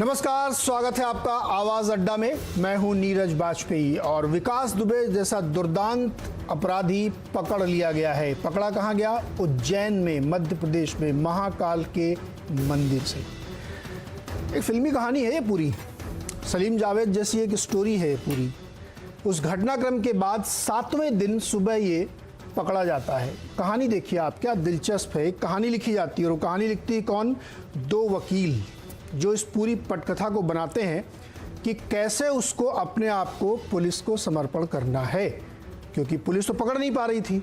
नमस्कार, स्वागत है आपका आवाज अड्डा में। मैं हूं नीरज बाजपेयी और विकास दुबे जैसा दुर्दांत अपराधी पकड़ लिया गया है। पकड़ा कहां गया? उज्जैन में, मध्य प्रदेश में, महाकाल के मंदिर से। एक फिल्मी कहानी है ये पूरी, सलीम जावेद जैसी एक स्टोरी है पूरी। उस घटनाक्रम के बाद 7वें दिन सुबह ये पकड़ा जाता है। कहानी देखिए आप, क्या दिलचस्प है। एक कहानी लिखी जाती है और वो कहानी लिखती है कौन? दो वकील जो इस पूरी पटकथा को बनाते हैं कि कैसे उसको अपने आप को पुलिस को समर्पण करना है, क्योंकि पुलिस तो पकड़ नहीं पा रही थी।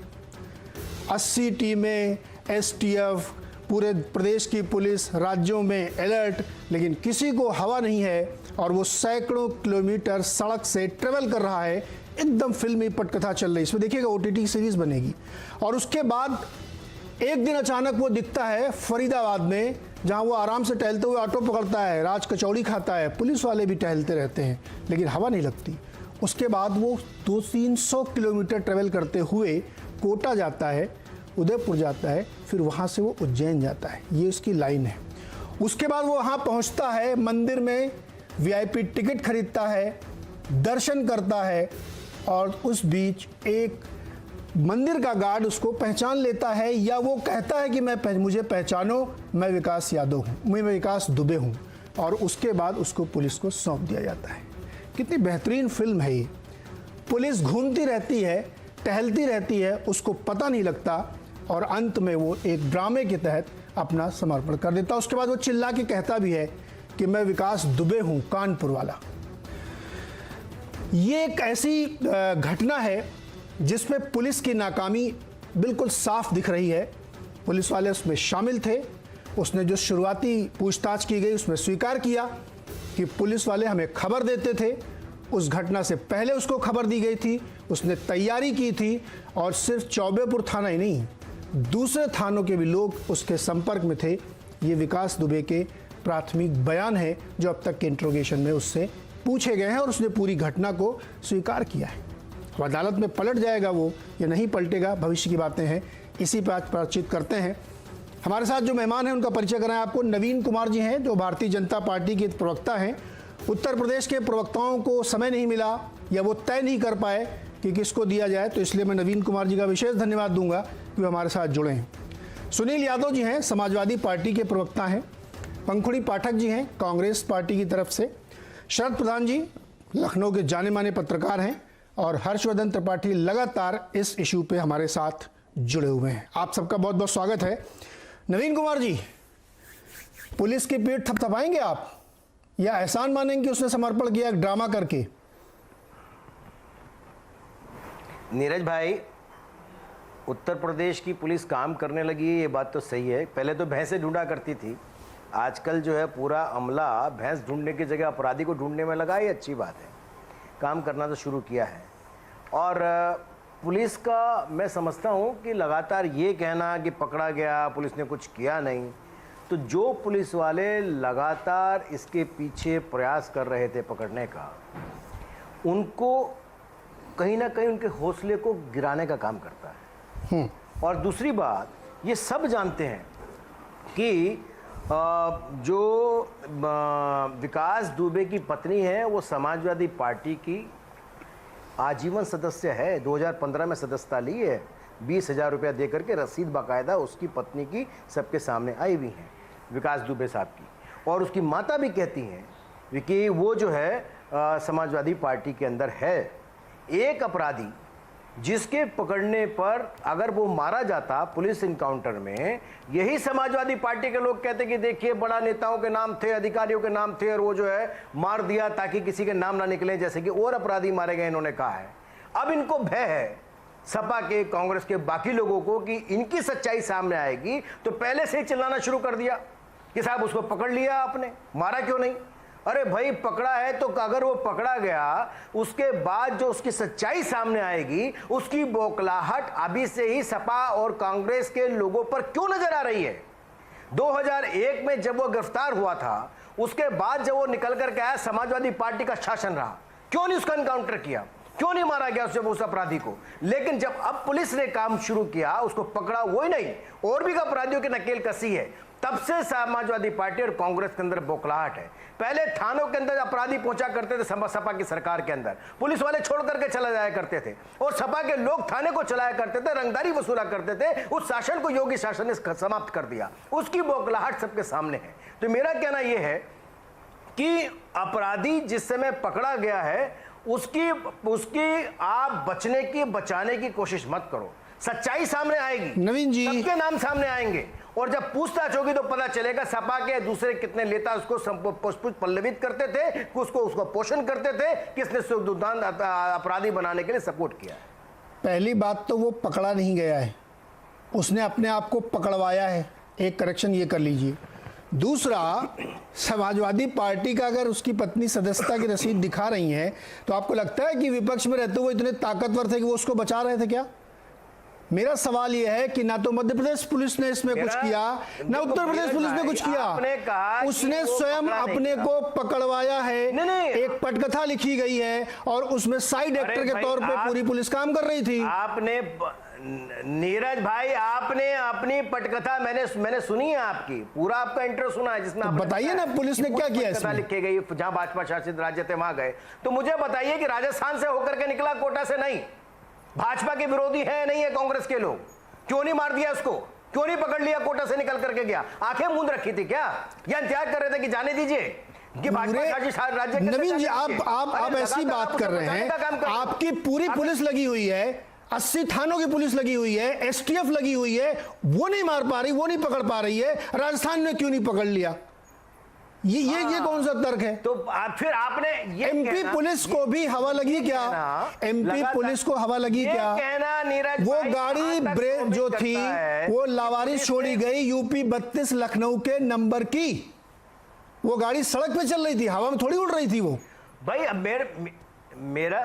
80 टीमें, एसटीएफ, पूरे प्रदेश की पुलिस, राज्यों में अलर्ट, लेकिन किसी को हवा नहीं है और वो सैकड़ों किलोमीटर सड़क से ट्रेवल कर रहा है। एकदम फिल्मी पटकथा चल रही है। इसमें देखिएगा ओटीटी सीरीज बनेगी। और उसके बाद एक दिन अचानक वो दिखता है फरीदाबाद में, जहां वो आराम से टहलते हुए ऑटो पकड़ता है, राज कचौड़ी खाता है। पुलिस वाले भी टहलते रहते हैं लेकिन हवा नहीं लगती। उसके बाद वो 200-300 किलोमीटर ट्रेवल करते हुए कोटा जाता है, उदयपुर जाता है, फिर वहां से वो उज्जैन जाता है। ये उसकी लाइन है। उसके बाद वो वहां पहुंचता है, मंदिर में वीआईपी टिकट खरीदता है, दर्शन करता है और उस बीच एक मंदिर का गार्ड उसको पहचान लेता है, या वो कहता है कि मुझे पहचानो, मैं विकास यादव हूँ, मैं विकास दुबे हूँ। और उसके बाद उसको पुलिस को सौंप दिया जाता है। कितनी बेहतरीन फिल्म है ये। पुलिस घूमती रहती है, टहलती रहती है, उसको पता नहीं लगता और अंत में वो एक ड्रामे के तहत अपना समर्पण कर देता। उसके बाद वो चिल्ला के कहता भी है कि मैं विकास दुबे हूँ, कानपुर वाला। ये एक ऐसी घटना है जिसमें पुलिस की नाकामी बिल्कुल साफ दिख रही है। पुलिस वाले उसमें शामिल थे। उसने जो शुरुआती पूछताछ की गई उसमें स्वीकार किया कि पुलिस वाले हमें खबर देते थे, उस घटना से पहले उसको खबर दी गई थी, उसने तैयारी की थी और सिर्फ चौबेपुर थाना ही नहीं, दूसरे थानों के भी लोग उसके संपर्क में थे। ये विकास दुबे के प्राथमिक बयान है जो अब तक के इंट्रोगेशन में उससे पूछे गए हैं और उसने पूरी घटना को स्वीकार किया है। अब अदालत में पलट जाएगा वो या नहीं पलटेगा, भविष्य की बातें हैं। इसी पर आज बातचीत करते हैं। हमारे साथ जो मेहमान हैं उनका परिचय कराएं आपको। नवीन कुमार जी हैं जो भारतीय जनता पार्टी के प्रवक्ता हैं। उत्तर प्रदेश के प्रवक्ताओं को समय नहीं मिला या वो तय नहीं कर पाए कि किसको दिया जाए, तो इसलिए मैं नवीन कुमार जी का विशेष धन्यवाद दूंगा कि वो हमारे साथ जुड़े हैं। सुनील यादव जी हैं, समाजवादी पार्टी के प्रवक्ता हैं। पंखुड़ी पाठक जी हैं, कांग्रेस पार्टी की तरफ से। शरद प्रधान जी लखनऊ के जाने माने पत्रकार हैं और हर्षवर्धन त्रिपाठी लगातार इस इशू पे हमारे साथ जुड़े हुए हैं। आप सबका बहुत बहुत स्वागत है। नवीन कुमार जी, पुलिस की पीठ थपथपाएंगे आप या एहसान मानेंगे कि उसने समर्पण किया एक ड्रामा करके? नीरज भाई, उत्तर प्रदेश की पुलिस काम करने लगी है, ये बात तो सही है। पहले तो भैंसें ढूंढा करती थी, आजकल जो है पूरा अमला भैंस ढूंढने की जगह अपराधी को ढूंढने में लगा। ये अच्छी बात है, काम करना तो शुरू किया है। और पुलिस का मैं समझता हूँ कि लगातार ये कहना कि पकड़ा गया, पुलिस ने कुछ किया नहीं, तो जो पुलिस वाले लगातार इसके पीछे प्रयास कर रहे थे पकड़ने का, उनको कहीं ना कहीं उनके हौसले को गिराने का काम करता है। और दूसरी बात, ये सब जानते हैं कि जो विकास दुबे की पत्नी है वो समाजवादी पार्टी की आजीवन सदस्य है। 2015 में सदस्यता ली है, 20,000 रुपया दे करके रसीद बाकायदा उसकी पत्नी की सबके सामने आई हुई है, विकास दुबे साहब की। और उसकी माता भी कहती हैं कि वो जो है समाजवादी पार्टी के अंदर है। एक अपराधी जिसके पकड़ने पर अगर वो मारा जाता पुलिस इनकाउंटर में, यही समाजवादी पार्टी के लोग कहते कि देखिए बड़ा नेताओं के नाम थे, अधिकारियों के नाम थे और वो जो है मार दिया ताकि किसी के नाम ना निकले, जैसे कि और अपराधी मारे गए, इन्होंने कहा है। अब इनको भय है सपा के, कांग्रेस के बाकी लोगों को कि इनकी सच्चाई सामने आएगी, तो पहले से ही चिल्लाना शुरू कर दिया कि साहब उसको पकड़ लिया आपने, मारा क्यों नहीं? अरे भाई, पकड़ा है तो अगर वो पकड़ा गया, उसके बाद जो उसकी सच्चाई सामने आएगी, उसकी बौखलाहट अभी से ही सपा और कांग्रेस के लोगों पर क्यों नजर आ रही है? 2001 में जब वो गिरफ्तार हुआ था, उसके बाद जब वो निकल कर के आया, समाजवादी पार्टी का शासन रहा, क्यों नहीं उसका एनकाउंटर किया? क्यों नहीं मारा गया उस अपराधी को? लेकिन जब अब पुलिस ने काम शुरू किया, उसको पकड़ा, वो ही नहीं और भी अपराधियों की नकेल कसी है। तब से समाजवादी पार्टी और कांग्रेस के अंदर बौखलाहट है। पहले थानों के अंदर अपराधी पहुंचा करते थे सपा की सरकार के अंदर, पुलिस वाले छोड़ करके चला जाया करते थे और सपा के लोग थाने को चलाया करते थे, रंगदारी वसूला करते थे। उस शासन को योगी शासन ने समाप्त कर दिया, उसकी बौखलाहट सबके सामने है। तो मेरा कहना यह है कि अपराधी जिस समय पकड़ा गया है उसकी आप बचाने की कोशिश मत करो। सच्चाई सामने आएगी, नवीन जी, सबके नाम सामने आएंगे और जब पूछताछ होगी तो पता चलेगा सपा के दूसरे कितने नेता उसको पल्लवित करते थे, उसको पोषण करते थे, किसने दुर्दांत अपराधी बनाने के लिए सपोर्ट किया। पहली बात तो वो पकड़ा नहीं गया है, उसने अपने आप को पकड़वाया है, एक करेक्शन ये कर लीजिए। दूसरा, समाजवादी पार्टी का अगर उसकी पत्नी सदस्यता की रसीद दिखा रही है तो आपको लगता है कि विपक्ष में रहते हुए इतने ताकतवर थे कि वो उसको बचा रहे थे क्या? मेरा सवाल यह है कि ना तो मध्य प्रदेश पुलिस ने इसमें कुछ किया, ना उत्तर प्रदेश पुलिस ने कुछ किया। उसने स्वयं अपने को पकड़वाया है। एक पटकथा लिखी गई है और उसमें साइड एक्टर के तौर पे पूरी पुलिस काम कर रही थी। आपने नीरज भाई, आपने अपनी पटकथा मैंने सुनी है, आपकी पूरा आपका इंटरव्यू सुना है जिसमें बताइए ना पुलिस ने क्या किया इसमें? लिखी गई जहां भाजपा शासित राज्य थे वहां गए, तो मुझे बताइए कि राजस्थान से होकर के निकला, कोटा से नहीं। भाजपा के विरोधी है नहीं है कांग्रेस के लोग, क्यों नहीं मार दिया उसको? क्यों नहीं पकड़ लिया? कोटा से निकल करके गया, आंखें मूंद रखी थी क्या, या इंतजार कर रहे थे कि जाने दीजिए कि भाजपा शासित राज्य? नवीन जी, आप ऐसी बात कर रहे हैं, आपकी पूरी पुलिस लगी हुई है, 80 थानों की पुलिस लगी हुई है, एसटीएफ लगी हुई है, वो नहीं मार पा रही, वो नहीं पकड़ पा रही है, राजस्थान में क्यों नहीं पकड़ लिया? ये कौन सा तर्क है? तो फिर आपने ये एमपी पुलिस को भी हवा लगी क्या? एमपी पुलिस को हवा लगी क्या? कहना नीरज, वो गाड़ी जो थी वो लावारिस छोड़ी गई, यूपी 32 लखनऊ के नंबर की। वो गाड़ी सड़क पे चल रही थी, हवा में थोड़ी उड़ रही थी वो। भाई अब मेरा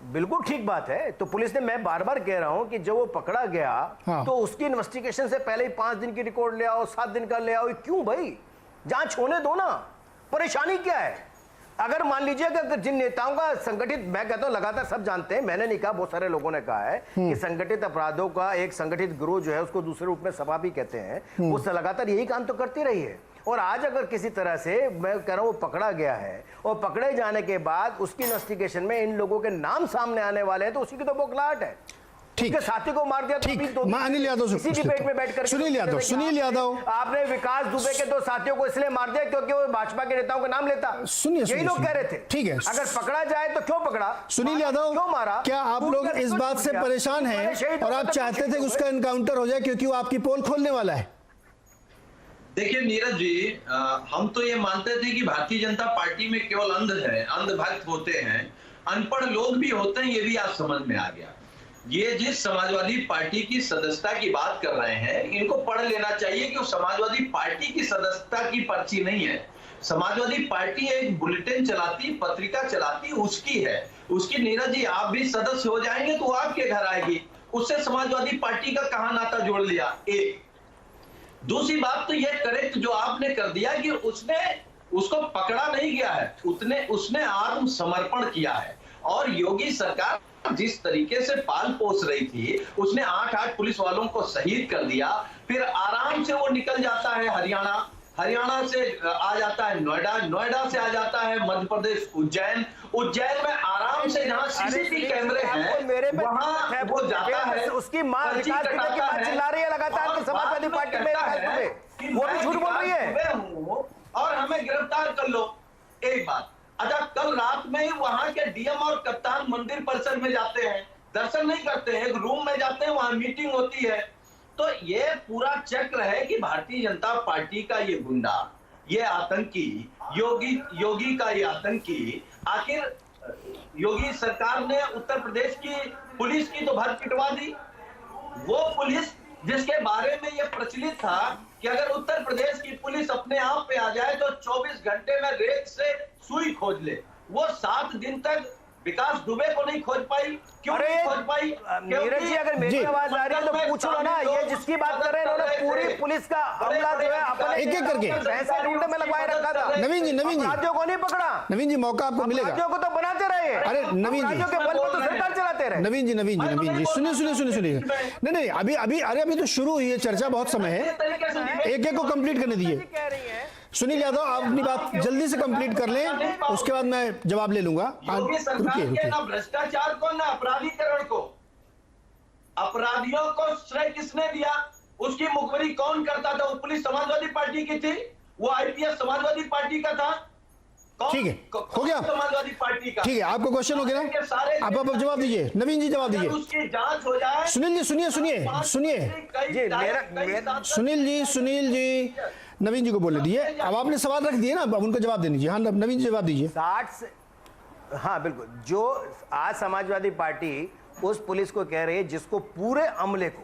बिल्कुल ठीक बात है। तो पुलिस ने, मैं बार बार कह रहा हूं कि जब वो पकड़ा गया हाँ। तो उसकी इन्वेस्टिगेशन से पहले ही 5 दिन की रिकॉर्ड ले आओ, 7 दिन का ले आओ। क्यों भाई? जांच होने दो ना, परेशानी क्या है? अगर मान लीजिए कि जिन नेताओं का संगठित, मैं कहता हूं लगातार सब जानते हैं, मैंने नहीं कहा, बहुत सारे लोगों ने कहा है कि संगठित अपराधों का एक संगठित गिरोह जो है उसको दूसरे रूप में सपा भी कहते हैं, वो लगातार यही काम तो करती रही है। और आज अगर किसी तरह से, मैं कह रहा हूं, वो पकड़ा गया है और पकड़े जाने के बाद उसकी इन्वेस्टिगेशन में इन लोगों के नाम सामने आने वाले हैं, तो उसी की तो बौखलाहट है। ठीक है, साथी को मार दिया। ठीक, मैं अनिल यादव से इसी डिबेट में बैठकर सुनील यादव, आपने विकास दुबे के 2 साथियों को इसलिए मार दिया क्योंकि वो भाजपा के नेताओं का नाम लेता। सुनिए, यही लोग कह रहे थे। ठीक है, अगर पकड़ा जाए तो क्यों पकड़ा? सुनील यादव, क्यों मारा? क्या आप लोग इस बात से परेशान हैं और आप चाहते थे कि उसका एनकाउंटर हो जाए क्योंकि वो आपकी पोल खोलने वाला है? देखिए नीरज जी, हम तो ये मानते थे कि भारतीय जनता पार्टी में केवल अंधभक्त होते हैं, अनपढ़ लोग भी होते हैं, ये भी आज समझ में आ गया। ये जिस समाजवादी पार्टी की सदस्यता की बात कर रहे हैं, इनको पढ़ लेना चाहिए कि वो समाजवादी पार्टी की सदस्यता की पर्ची नहीं है। समाजवादी पार्टी एक बुलेटिन चलाती, पत्रिका चलाती, उसकी है। उसकी, नीरज जी, आप भी सदस्य हो जाएंगे तो आपके घर आएगी, उससे समाजवादी पार्टी का कहां नाता जोड़ लिया? एक। दूसरी बात तो यह करेक्ट जो आपने कर दिया कि उसको पकड़ा नहीं गया है, उसने आत्मसमर्पण किया है। और योगी सरकार जिस तरीके से पाल पोस रही थी, उसने 8 पुलिस वालों को शहीद कर दिया, फिर आराम से वो निकल जाता है हरियाणा से आ जाता है नोएडा से आ जाता है मध्य प्रदेश उज्जैन में आराम से, जहां सीसीटीवी कैमरे हैं वहां वो जाता है। उसकी मां विकास दुबे की बात चिल्ला रही है लगातार कि समाजवादी पार्टी में वो भी झूठ बोल रही है और हमें गिरफ्तार कर लो। एक बात, अच्छा, कल रात में ही वहां के डीएम और कप्तान मंदिर परिसर में जाते हैं, दर्शन नहीं करते हैं, एक रूम में जाते हैं, वहां मीटिंग होती है। तो ये पूरा चक्र है कि भारतीय जनता पार्टी का ये गुंडा, ये आतंकी, योगी का ये आतंकी, आखिर योगी सरकार ने उत्तर प्रदेश की पुलिस की तो भर पिटवा दी। वो पुलिस जिसके बारे में ये प्रचलित था कि अगर उत्तर प्रदेश की पुलिस अपने आप पे आ जाए तो 24 घंटे में रेत से सुई खोज ले, वो 7 दिन तक विकास दुबे को नहीं खोज पाई। क्यों नहीं खोज पाई? नीरज जी, अगर मेरी आवाज आ रही है तो पूछो ना। ये जिसकी बात कर रहे हैं उन्होंने पूरी पुलिस का अमला जो है अपने एक करके ऐसे ढूंढने में लगवाए रखा था। नवीन जी राज्यों को नहीं पकड़ा। नवीन जी, मौका आपको मिलेगा। राज्यों को तो बनाते रहे। अरे नवीन जी, राज्यों के बल पर तो सरकार चलाते दे रहे हैं। नवीन जी सुनिए नहीं अभी तो शुरू हुई है चर्चा, बहुत समय है, एक को कंप्लीट करने दीजिए। सुनील यादव, आप अपनी बात जल्दी से कंप्लीट कर लें, उसके बाद मैं जवाब ले लूंगा। रुकिए। ना भ्रष्टाचार को ना अपराधीकरण को, अपराधियों को श्रेय किसने दिया? उसकी मुखबरी कौन करता था? वो पुलिस समाजवादी पार्टी की थी, वो आईपीएस समाजवादी पार्टी का था। ठीक है, हो गया समाजवादी पार्टी का। ठीक है, आपको क्वेश्चन हो गया ना, आप जवाब दीजिए। नवीन जी जवाब दीजिए। उसकी जांच हो जाए। सुनील जी सुनिए सुनील जी नवीन जी को बोलने दीजिए। अब आपने सवाल रख दिए ना, अब उनको जवाब देने दीजिए। हाँ नवीन जी जवाब दीजिए। 60 से, हाँ बिल्कुल, जो आज समाजवादी पार्टी उस पुलिस को कह रही है जिसको पूरे अमले को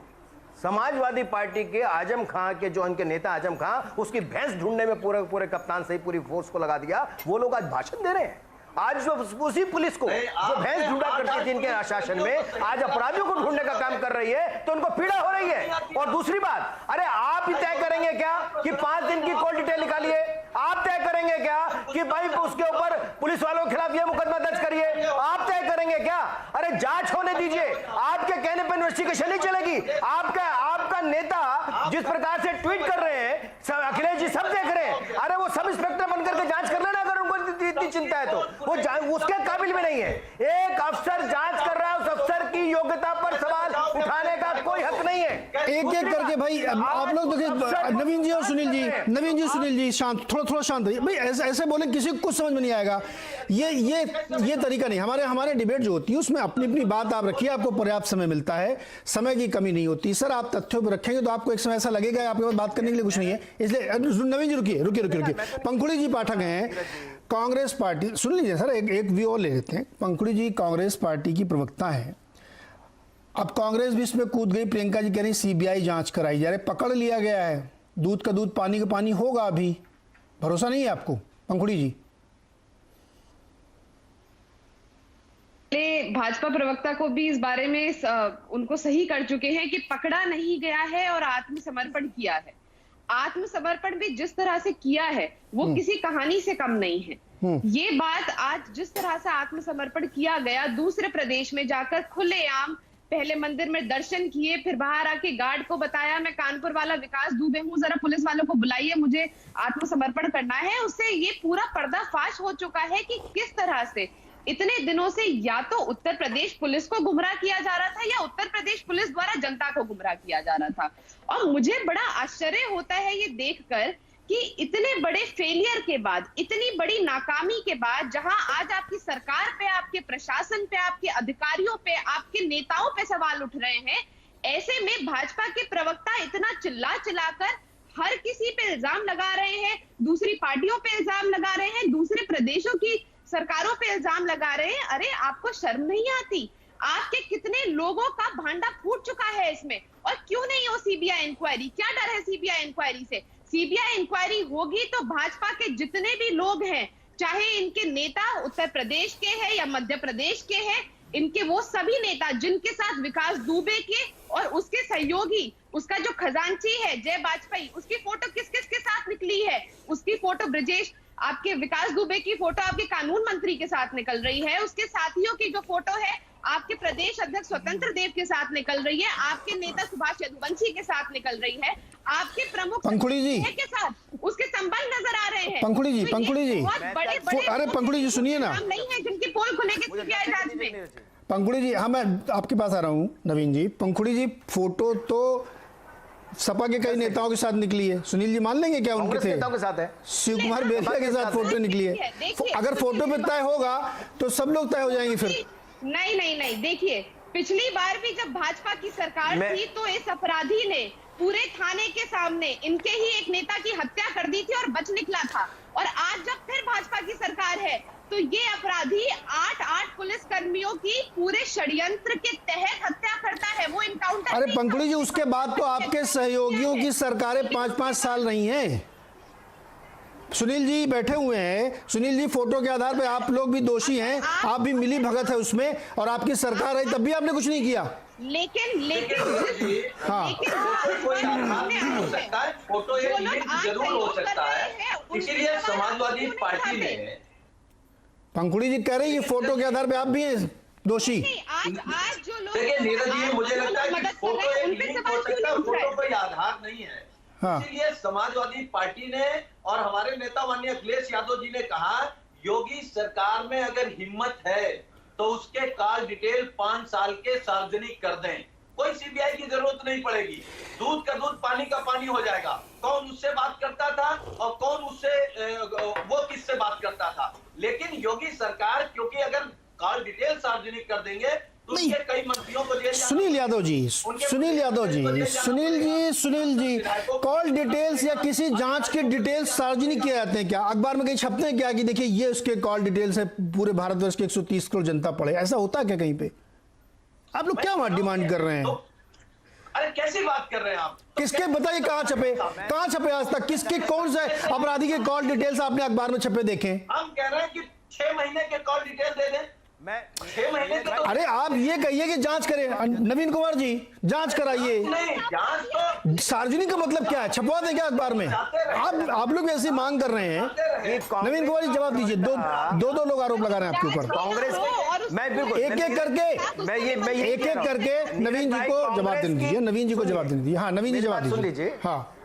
समाजवादी पार्टी के आजम खां के, जो उनके नेता आजम खां, उसकी भैंस ढूंढने में पूरे कप्तान सही पूरी फोर्स को लगा दिया, वो लोग आज भाषण दे रहे हैं। आज जो उसी पुलिस को जो भैंस ढूंढा करती थी इनके आशासन में, आज अपराधियों को ढूंढने का काम कर रही है, तो उनको पीड़ा हो रही है। और दूसरी बात, अरे आप ही तय करेंगे क्या कि 5 दिन की कॉल डिटेल निकालिए? आप तय करेंगे क्या कि भाई उसके ऊपर पुलिस वालों के खिलाफ ये मुकदमा दर्ज करिए? आप तय करेंगे क्या? अरे जांच होने दीजिए, आपके कहने पर इन्वेस्टिगेशन नहीं चलेगी। आपका नेता जिस प्रकार से ट्वीट कर रहे हैं, अखिलेश जी सब देख रहे हैं, अरे वो सब इंस्पेक्टर बनकर के जांच कर लेना, अगर उनको इतनी चिंता है तो। वो उसके काबिल भी नहीं है। एक अफसर जांच कर रहा है, उस अफसर की योग्यता पर सवाल उठाने का कोई हक नहीं है। एक करके भाई आप लोग देखिए, नवीन जी और सुनील जी शांत, थोड़ा शांत रहिए भाई। ऐसे बोले किसी को कुछ समझ में नहीं आएगा। ये तरीका नहीं। हमारे डिबेट जो होती है उसमें अपनी बात आप रखिए, आपको पर्याप्त समय मिलता है, समय की कमी नहीं होती। सर आप तथ्यों पर रखेंगे तो आपको एक समय ऐसा लगेगा आपके पास बात करने के लिए कुछ नहीं है। इसलिए नवीन जी रुकिए। पंखुड़ी जी पाठक हैं, कांग्रेस पार्टी, सुन लीजिए सर, एक व्यू और ले लेते हैं। पंखुड़ी जी कांग्रेस पार्टी की प्रवक्ता है। अब कांग्रेस भी इसमें कूद गई, प्रियंका जी कह रही सीबीआई जांच कराई जा रही, पकड़ लिया गया है, दूध का दूध पानी का पानी होगा। अभी भरोसा नहीं है आपको पंखुड़ी जी? भाजपा प्रवक्ता को भी इस बारे में उनको सही कर चुके हैं कि पकड़ा नहीं गया है और आत्मसमर्पण किया है। आत्मसमर्पण भी जिस तरह से किया है वो किसी कहानी से कम नहीं है। ये बात आज जिस तरह से आत्मसमर्पण किया गया, दूसरे प्रदेश में जाकर खुलेआम पहले मंदिर में दर्शन किए, फिर बाहर आके गार्ड को बताया मैं कानपुर वाला विकास दुबे हूँ, जरा पुलिस वालों को बुलाइए, मुझे आत्मसमर्पण करना है। उससे ये पूरा पर्दाफाश हो चुका है कि किस तरह से इतने दिनों से या तो उत्तर प्रदेश पुलिस को गुमराह किया जा रहा था या उत्तर प्रदेश पुलिस द्वारा जनता को गुमराह किया जा रहा था। और मुझे बड़ा आश्चर्य होता है ये देखकर कि इतने बड़े फेलियर के बाद, इतनी बड़ी नाकामी के बाद, जहां आज आपकी सरकार पे, आपके प्रशासन पे, आपके अधिकारियों पे, आपके नेताओं पे सवाल उठ रहे हैं, ऐसे में भाजपा के प्रवक्ता इतना चिल्लाकर हर किसी पे इल्जाम लगा रहे हैं, दूसरी पार्टियों पे इल्जाम लगा रहे हैं, दूसरे प्रदेशों की सरकारों पे इल्जाम लगा रहे हैं। अरे आपको शर्म नहीं आती? आपके कितने लोगों का भांडा फूट चुका है इसमें, और क्यों नहीं हो सीबीआई इंक्वायरी? क्या डर है सीबीआई इंक्वायरी से? सीबीआई इंक्वायरी होगी तो भाजपा के जितने भी लोग हैं, चाहे इनके नेता उत्तर प्रदेश के हैं या मध्य प्रदेश के हैं, इनके वो सभी नेता जिनके साथ विकास दुबे के और उसके सहयोगी, उसका जो खजांची है जय वाजपेयी, उसकी फोटो किस किस के साथ निकली है? उसकी फोटो ब्रजेश, आपके विकास दुबे की फोटो आपके कानून मंत्री के साथ निकल रही है, उसके साथियों की जो फोटो है आपके प्रदेश अध्यक्ष स्वतंत्र देव के साथ निकल रही है, आपके नेता सुभाष यदुवंशी के साथ निकल रही है, आपके प्रमुख पंखुड़ी जी के साथ उसके संबंध नजर आ रहे हैं। पंखुड़ी जी बड़े पंखुड़ी जी सुनिए ना, नहीं है जिनकी पोल खुलेगी सीबीआई जांच में। पंखुड़ी जी, हाँ मैं आपके पास आ रहा हूँ नवीन जी। पंखुड़ी जी फोटो तो सपा के कई नेताओं के साथ निकली है, सुनील जी मान लेंगे क्या उनके थे? नेताओं के साथ है, शिव कुमार बेदिया के साथ फोटो निकली है। अगर फोटो पे तय होगा तो सब लोग तय हो जाएंगे फिर। नहीं, देखिए पिछली बार भी जब भाजपा की सरकार थी तो इस अपराधी ने पूरे थाने के सामने इनके ही एक नेता की हत्या कर दी थी और बच निकला था। और आज जब फिर भाजपा की सरकार है तो ये अपराधी 8 पुलिस कर्मियों की पूरे षड्यंत्र के तहत हत्या करता है, वो इनकाउंटर। अरे पंखुड़ी जी, उसके बाद तो आपके सहयोगियों की सरकारें 5-5 साल रही हैं। सुनील जी बैठे हुए हैं, सुनील जी फोटो के आधार पे आप लोग भी दोषी हैं, आप भी मिली भगत है उसमें, और आपकी सरकार आई तब भी आपने कुछ नहीं किया। लेकिन हाँ, हो सकता है, फोटो एक जरूर हो सकता है, इसीलिए समाजवादी पार्टी ने। पंखुड़ी जी कह रही है फोटो के आधार पे आप भी हैं दोषी? आज जो लोग देखिए नीरज जी, मुझे लगता है कि मदद कर फोटो रहे हैं, एक उन पे लिंक सवाल हो क्यों सकता है, नहीं उठ रहा फोटो है? कोई आधार नहीं है। हाँ। इसीलिए समाजवादी पार्टी ने और हमारे नेता माननीय अखिलेश यादव जी ने कहा, योगी सरकार में अगर हिम्मत है तो उसके कॉल डिटेल 5 साल के सार्वजनिक कर दें, कोई सीबीआई की जरूरत नहीं पड़ेगी, दूध का दूध पानी का पानी हो जाएगा। कौन उससे बात करता था और कौन उससे वो किससे बात करता था। लेकिन योगी सरकार, क्योंकि अगर कॉल डिटेल सार्वजनिक कर देंगे तो उसके कई मंत्रियों को जेल जाना। सुनील यादव जी, सुनील जी, कॉल डिटेल्स या किसी जांच के डिटेल्स सार्वजनिक किए जाते हैं क्या? अखबार में कहीं छपते हैं क्या कि देखिए ये उसके कॉल डिटेल्स है, पूरे भारतवर्ष के 130 करोड़ जनता पढ़े? ऐसा होता है क्या कहीं पे? आप लोग क्या डिमांड कर रहे हैं? अरे कैसी बात कर रहे हैं आप? किसके बताइए, कहां छपे आज तक? किसके, कौन से अपराधी के कॉल डिटेल्स आपने अखबार में छपे देखे? हम कह रहे हैं कि 6 महीने के कॉल डिटेल दे दें। मैं 6 महीने के तो अरे आप ये कहिए कि जांच करें। नवीन कुमार जी, जांच कराइए। नहीं, जांच तो सार्वजनिक का मतलब क्या है? छपवा दें क्या अखबार में? आप लोग ऐसी मांग कर रहे हैं। नवीन कुमार जी जवाब दीजिए। दो लोग आरोप लगा रहे हैं आपके ऊपर। कांग्रेस मैं बिल्कुल एक एक करके नवीन जी को जवाब देने दीजिए। नवीन जी को जवाब देने दीजिए। हाँ, नवीन जी जवाब सुन दीजिए। लीजिए। हाँ,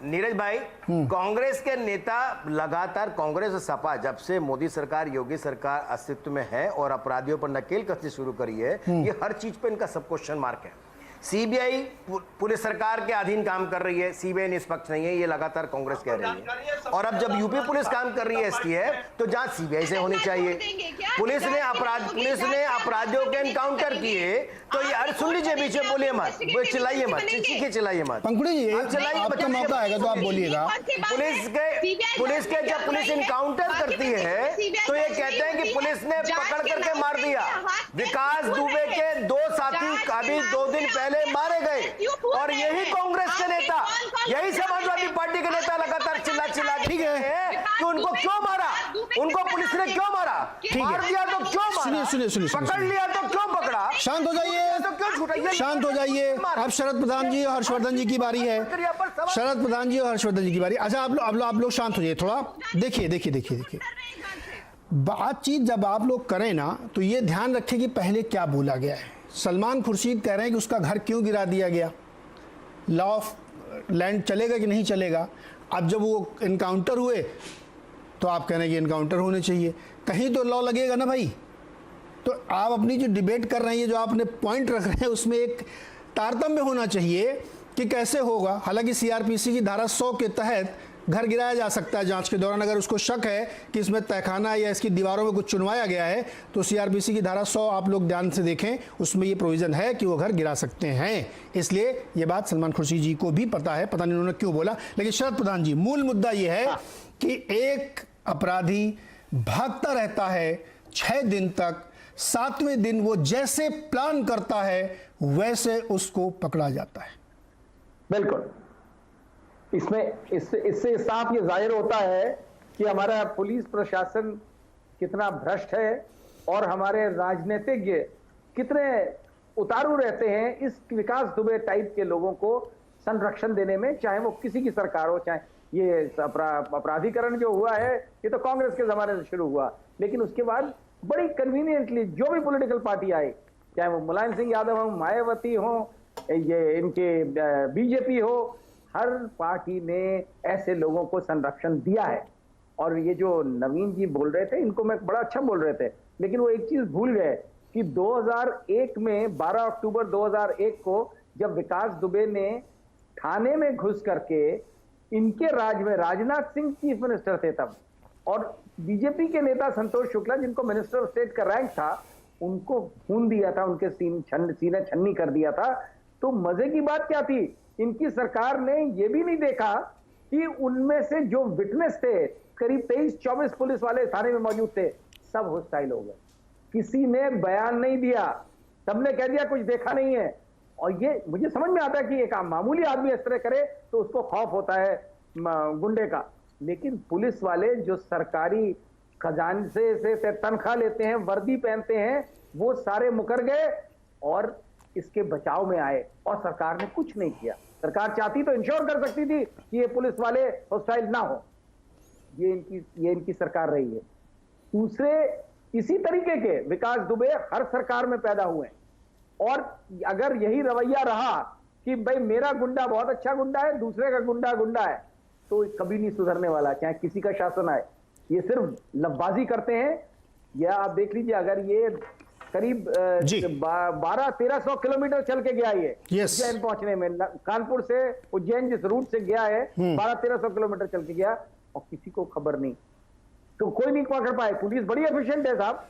नीरज भाई, कांग्रेस के नेता लगातार, कांग्रेस और सपा जब से मोदी सरकार, योगी सरकार अस्तित्व में है और अपराधियों पर नकेल कसनी शुरू करी है, ये हर चीज पे इनका सब क्वेश्चन मार्क है। सीबीआई पुलिस सरकार के अधीन काम कर रही है, सीबीआई निष्पक्ष नहीं है, ये लगातार कांग्रेस कह रही है। और अब जब यूपी पुलिस काम कर रही है इसकी है, तो जांच सीबीआई से होनी चाहिए। पुलिस ने अपराधियों के एनकाउंटर किए, तो ये, अरे सुन लीजिए, बीच में बोलिए मत, चिल्लाइए मत, चिल्लाइए मत। पंकुड़ी जी, आपका मौका आएगा तो आप बोलिएगा। पुलिस के जब पुलिस इनकाउंटर करती है तो ये कहते हैं कि पुलिस ने पकड़ करके मार दिया। विकास दुबे के 2 साथी अभी 2 दिन पहले मारे गए, और यही कांग्रेस के नेता, यही समाजवादी पार्टी के नेता लगातार चिल्ला ठीक है कि उनको क्यों मारा, उनको पुलिस ने क्यों मारा, मार दिया तो क्यों मारा, सुनिए, पकड़ लिया तो क्यों पकड़ा, शांत हो जाइए, तो क्यों छुटाइए, शांत हो जाइए। अब शरद प्रधान जी और हर्षवर्धन जी की बारी है। शरद प्रधान जी और हर्षवर्धन जी की बारी। अच्छा, आप लोग शांत हो जाइए थोड़ा। देखिए, बातचीट जब आप लोग करें ना, तो ये ध्यान रखें कि पहले क्या बोला गया है। सलमान खुर्शीद कह रहे हैं कि उसका घर क्यों गिरा दिया गया, लॉ ऑफ लैंड चलेगा कि नहीं चलेगा। अब जब वो इनकाउंटर हुए तो आप कह रहे हैं कि इनकाउंटर होने चाहिए, कहीं तो लॉ लगेगा ना भाई। तो आप अपनी जो डिबेट कर रहे हैं, जो आपने पॉइंट रख रहे हैं, उसमें एक तारतम्य होना चाहिए कि कैसे होगा। हालांकि सीआरपीसी की धारा 100 के तहत घर गिराया जा सकता है जांच के दौरान। अगर उसको शक है कि इसमें तहखाना या इसकी दीवारों में कुछ चुनवाया गया है, तो सीआरपीसी की धारा 100 आप लोग ध्यान से देखें, उसमें ये प्रोविजन है कि वो घर गिरा सकते हैं। इसलिए ये बात सलमान खुर्शीद जी को भी पता है, पता नहीं उन्होंने क्यों बोला। लेकिन शरद प्रधान जी, मूल मुद्दा ये है कि एक अपराधी भागता रहता है 6 दिन तक, 7वें दिन वो जैसे प्लान करता है वैसे उसको पकड़ा जाता है। बिल्कुल, इससे साफ ये जाहिर होता है कि हमारा पुलिस प्रशासन कितना भ्रष्ट है और हमारे राजनीतिज्ञ कितने उतारू रहते हैं इस विकास दुबे टाइप के लोगों को संरक्षण देने में, चाहे वो किसी की सरकार हो। चाहे ये अपराधीकरण जो हुआ है, ये तो कांग्रेस के जमाने से शुरू हुआ, लेकिन उसके बाद बड़ी कन्वीनियंटली जो भी पॉलिटिकल पार्टी आए, चाहे वो मुलायम सिंह यादव हो, मायावती हो, ये इनके बीजेपी हो, हर पार्टी ने ऐसे लोगों को संरक्षण दिया है। और ये जो नवीन जी बोल रहे थे, इनको मैं बड़ा अच्छा बोल रहे थे, लेकिन वो एक चीज भूल गए कि 2001 में 12 अक्टूबर 2001 को जब विकास दुबे ने थाने में घुस करके, इनके राज में राजनाथ सिंह चीफ मिनिस्टर थे तब, और बीजेपी के नेता संतोष शुक्ला, जिनको मिनिस्टर ऑफ स्टेट का रैंक था, उनको खून दिया था, उनके सीने छन्नी कर दिया था। तो मजे की बात क्या थी, इनकी सरकार ने यह भी नहीं देखा कि उनमें से जो विटनेस थे, करीब 23-24 पुलिस वाले थाने में मौजूद थे, सब हॉस्टाइल हो गए। किसी ने बयान नहीं दिया, सबने कह दिया कुछ देखा नहीं है। और ये मुझे समझ में आता है कि एक मामूली आदमी इस तरह करे तो उसको खौफ होता है गुंडे का, लेकिन पुलिस वाले जो सरकारी खजाने से तनख्वाह लेते हैं, वर्दी पहनते हैं, वो सारे मुकर गए और इसके बचाव में आए, और सरकार ने कुछ नहीं किया। सरकार चाहती तो इंश्योर कर सकती थी कि ये पुलिस वाले हॉस्टाइल ना हो। ये इनकी सरकार रही है। दूसरे इसी तरीके के विकास दुबे हर सरकार में पैदा हुए और अगर यही रवैया रहा कि भाई मेरा गुंडा बहुत अच्छा गुंडा है, दूसरे का गुंडा गुंडा है, तो कभी नहीं सुधरने वाला, चाहे किसी का शासन आए। ये सिर्फ लफबाजी करते हैं। या आप देख लीजिए, अगर ये करीब 1200-1300 किलोमीटर चल के गया ये उज्जैन पहुंचने में, कानपुर से उज्जैन जिस रूट से गया है 1200-1300 किलोमीटर चल के गया और किसी को खबर नहीं, तो कोई नहीं पकड़ पाए। पुलिस बड़ी एफिशिएंट है साहब,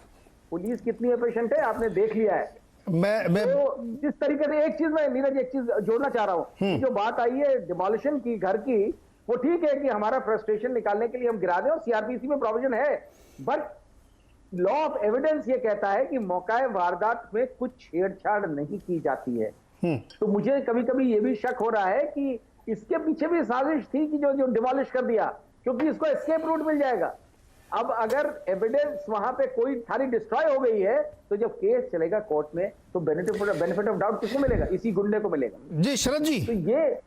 पुलिस कितनी एफिशिएंट है आपने देख लिया है। मैं तो जिस तरीके से एक चीज मैं नीरज एक चीज जोड़ना चाह रहा हूं, जो बात आई है डिमोलिशन की घर की, वो ठीक है कि हमारा फ्रस्ट्रेशन निकालने के लिए हम गिरा दें और सीआरपीसी में प्रोविजन है, बट लॉ ऑफ एविडेंस ये कहता है कि मौकाए वारदात में कुछ छेड़छाड़ नहीं की जाती है। तो मुझे कभी कभी ये भी शक हो रहा है कि इसके पीछे भी साजिश थी कि जो डिमोलिश कर दिया, क्योंकि इसको एस्केप रूट मिल जाएगा। अब अगर एविडेंस वहां पे कोई थारी डिस्ट्रॉय हो गई है, तो जब केस चलेगा कोर्ट में तो बेनिफिट ऑफ डाउट किसको मिलेगा? इसी गुंडे को मिलेगा। जी शरद जी, तो ये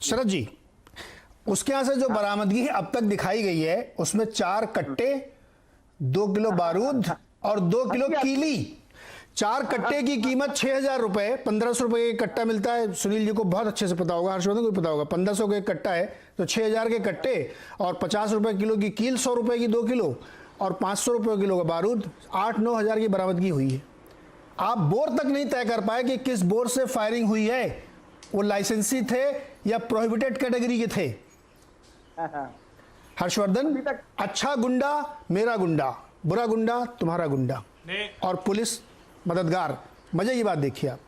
शरद जी, उसके यहां से जो बरामदगी अब तक दिखाई गई है उसमें 4 कट्टे, 2 किलो बारूद और 2 किलो कीली। 4 कट्टे की कीमत 6,000 रुपए, 1,500 रुपए का कट्टा मिलता है। सुनील जी को बहुत अच्छे से पता होगा, हर्षवर्धन को भी पता होगा। 1,500 का कट्टा है तो 6,000 के कट्टे और 50 रुपए किलो की कील, 100 रुपए की 2 किलो और 500 रुपए किलो का बारूद, 8-9 हजार की बरामदगी हुई है। आप बोर तक नहीं तय कर पाए कि किस बोर से फायरिंग हुई है, वो लाइसेंसी थे या प्रोहिबिटेड कैटेगरी के थे। हर्षवर्धन, अच्छा गुंडा मेरा गुंडा, बुरा गुंडा तुम्हारा गुंडा, और पुलिस मददगार। मजे की बात देखिए आप।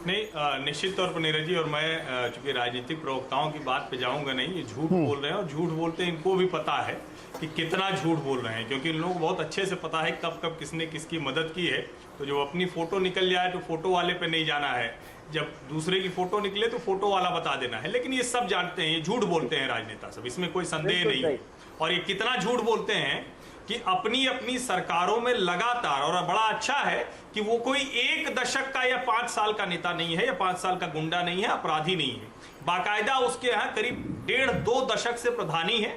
नहीं, निश्चित तौर पर नीरज जी, और मैं चूंकि राजनीतिक प्रवक्ताओं की बात पे जाऊंगा नहीं, ये झूठ बोल रहे हैं और झूठ बोलते हैं, इनको भी पता है कि कितना झूठ बोल रहे हैं, क्योंकि इन लोगों को बहुत अच्छे से पता है कब कब किसने किसकी मदद की है। तो जब अपनी फोटो निकल जाए तो फोटो वाले पे नहीं जाना है, जब दूसरे की फोटो निकले तो फोटो वाला बता देना है। लेकिन ये सब जानते हैं, ये झूठ बोलते हैं राजनेता सब, इसमें कोई संदेह नहीं है। और ये कितना झूठ बोलते हैं कि अपनी अपनी सरकारों में लगातार, और बड़ा अच्छा है कि वो कोई 1 दशक का या 5 साल का नेता नहीं है या 5 साल का गुंडा नहीं है, अपराधी नहीं है। बाकायदा उसके यहाँ करीब 1.5-2 दशक से प्रधानी है,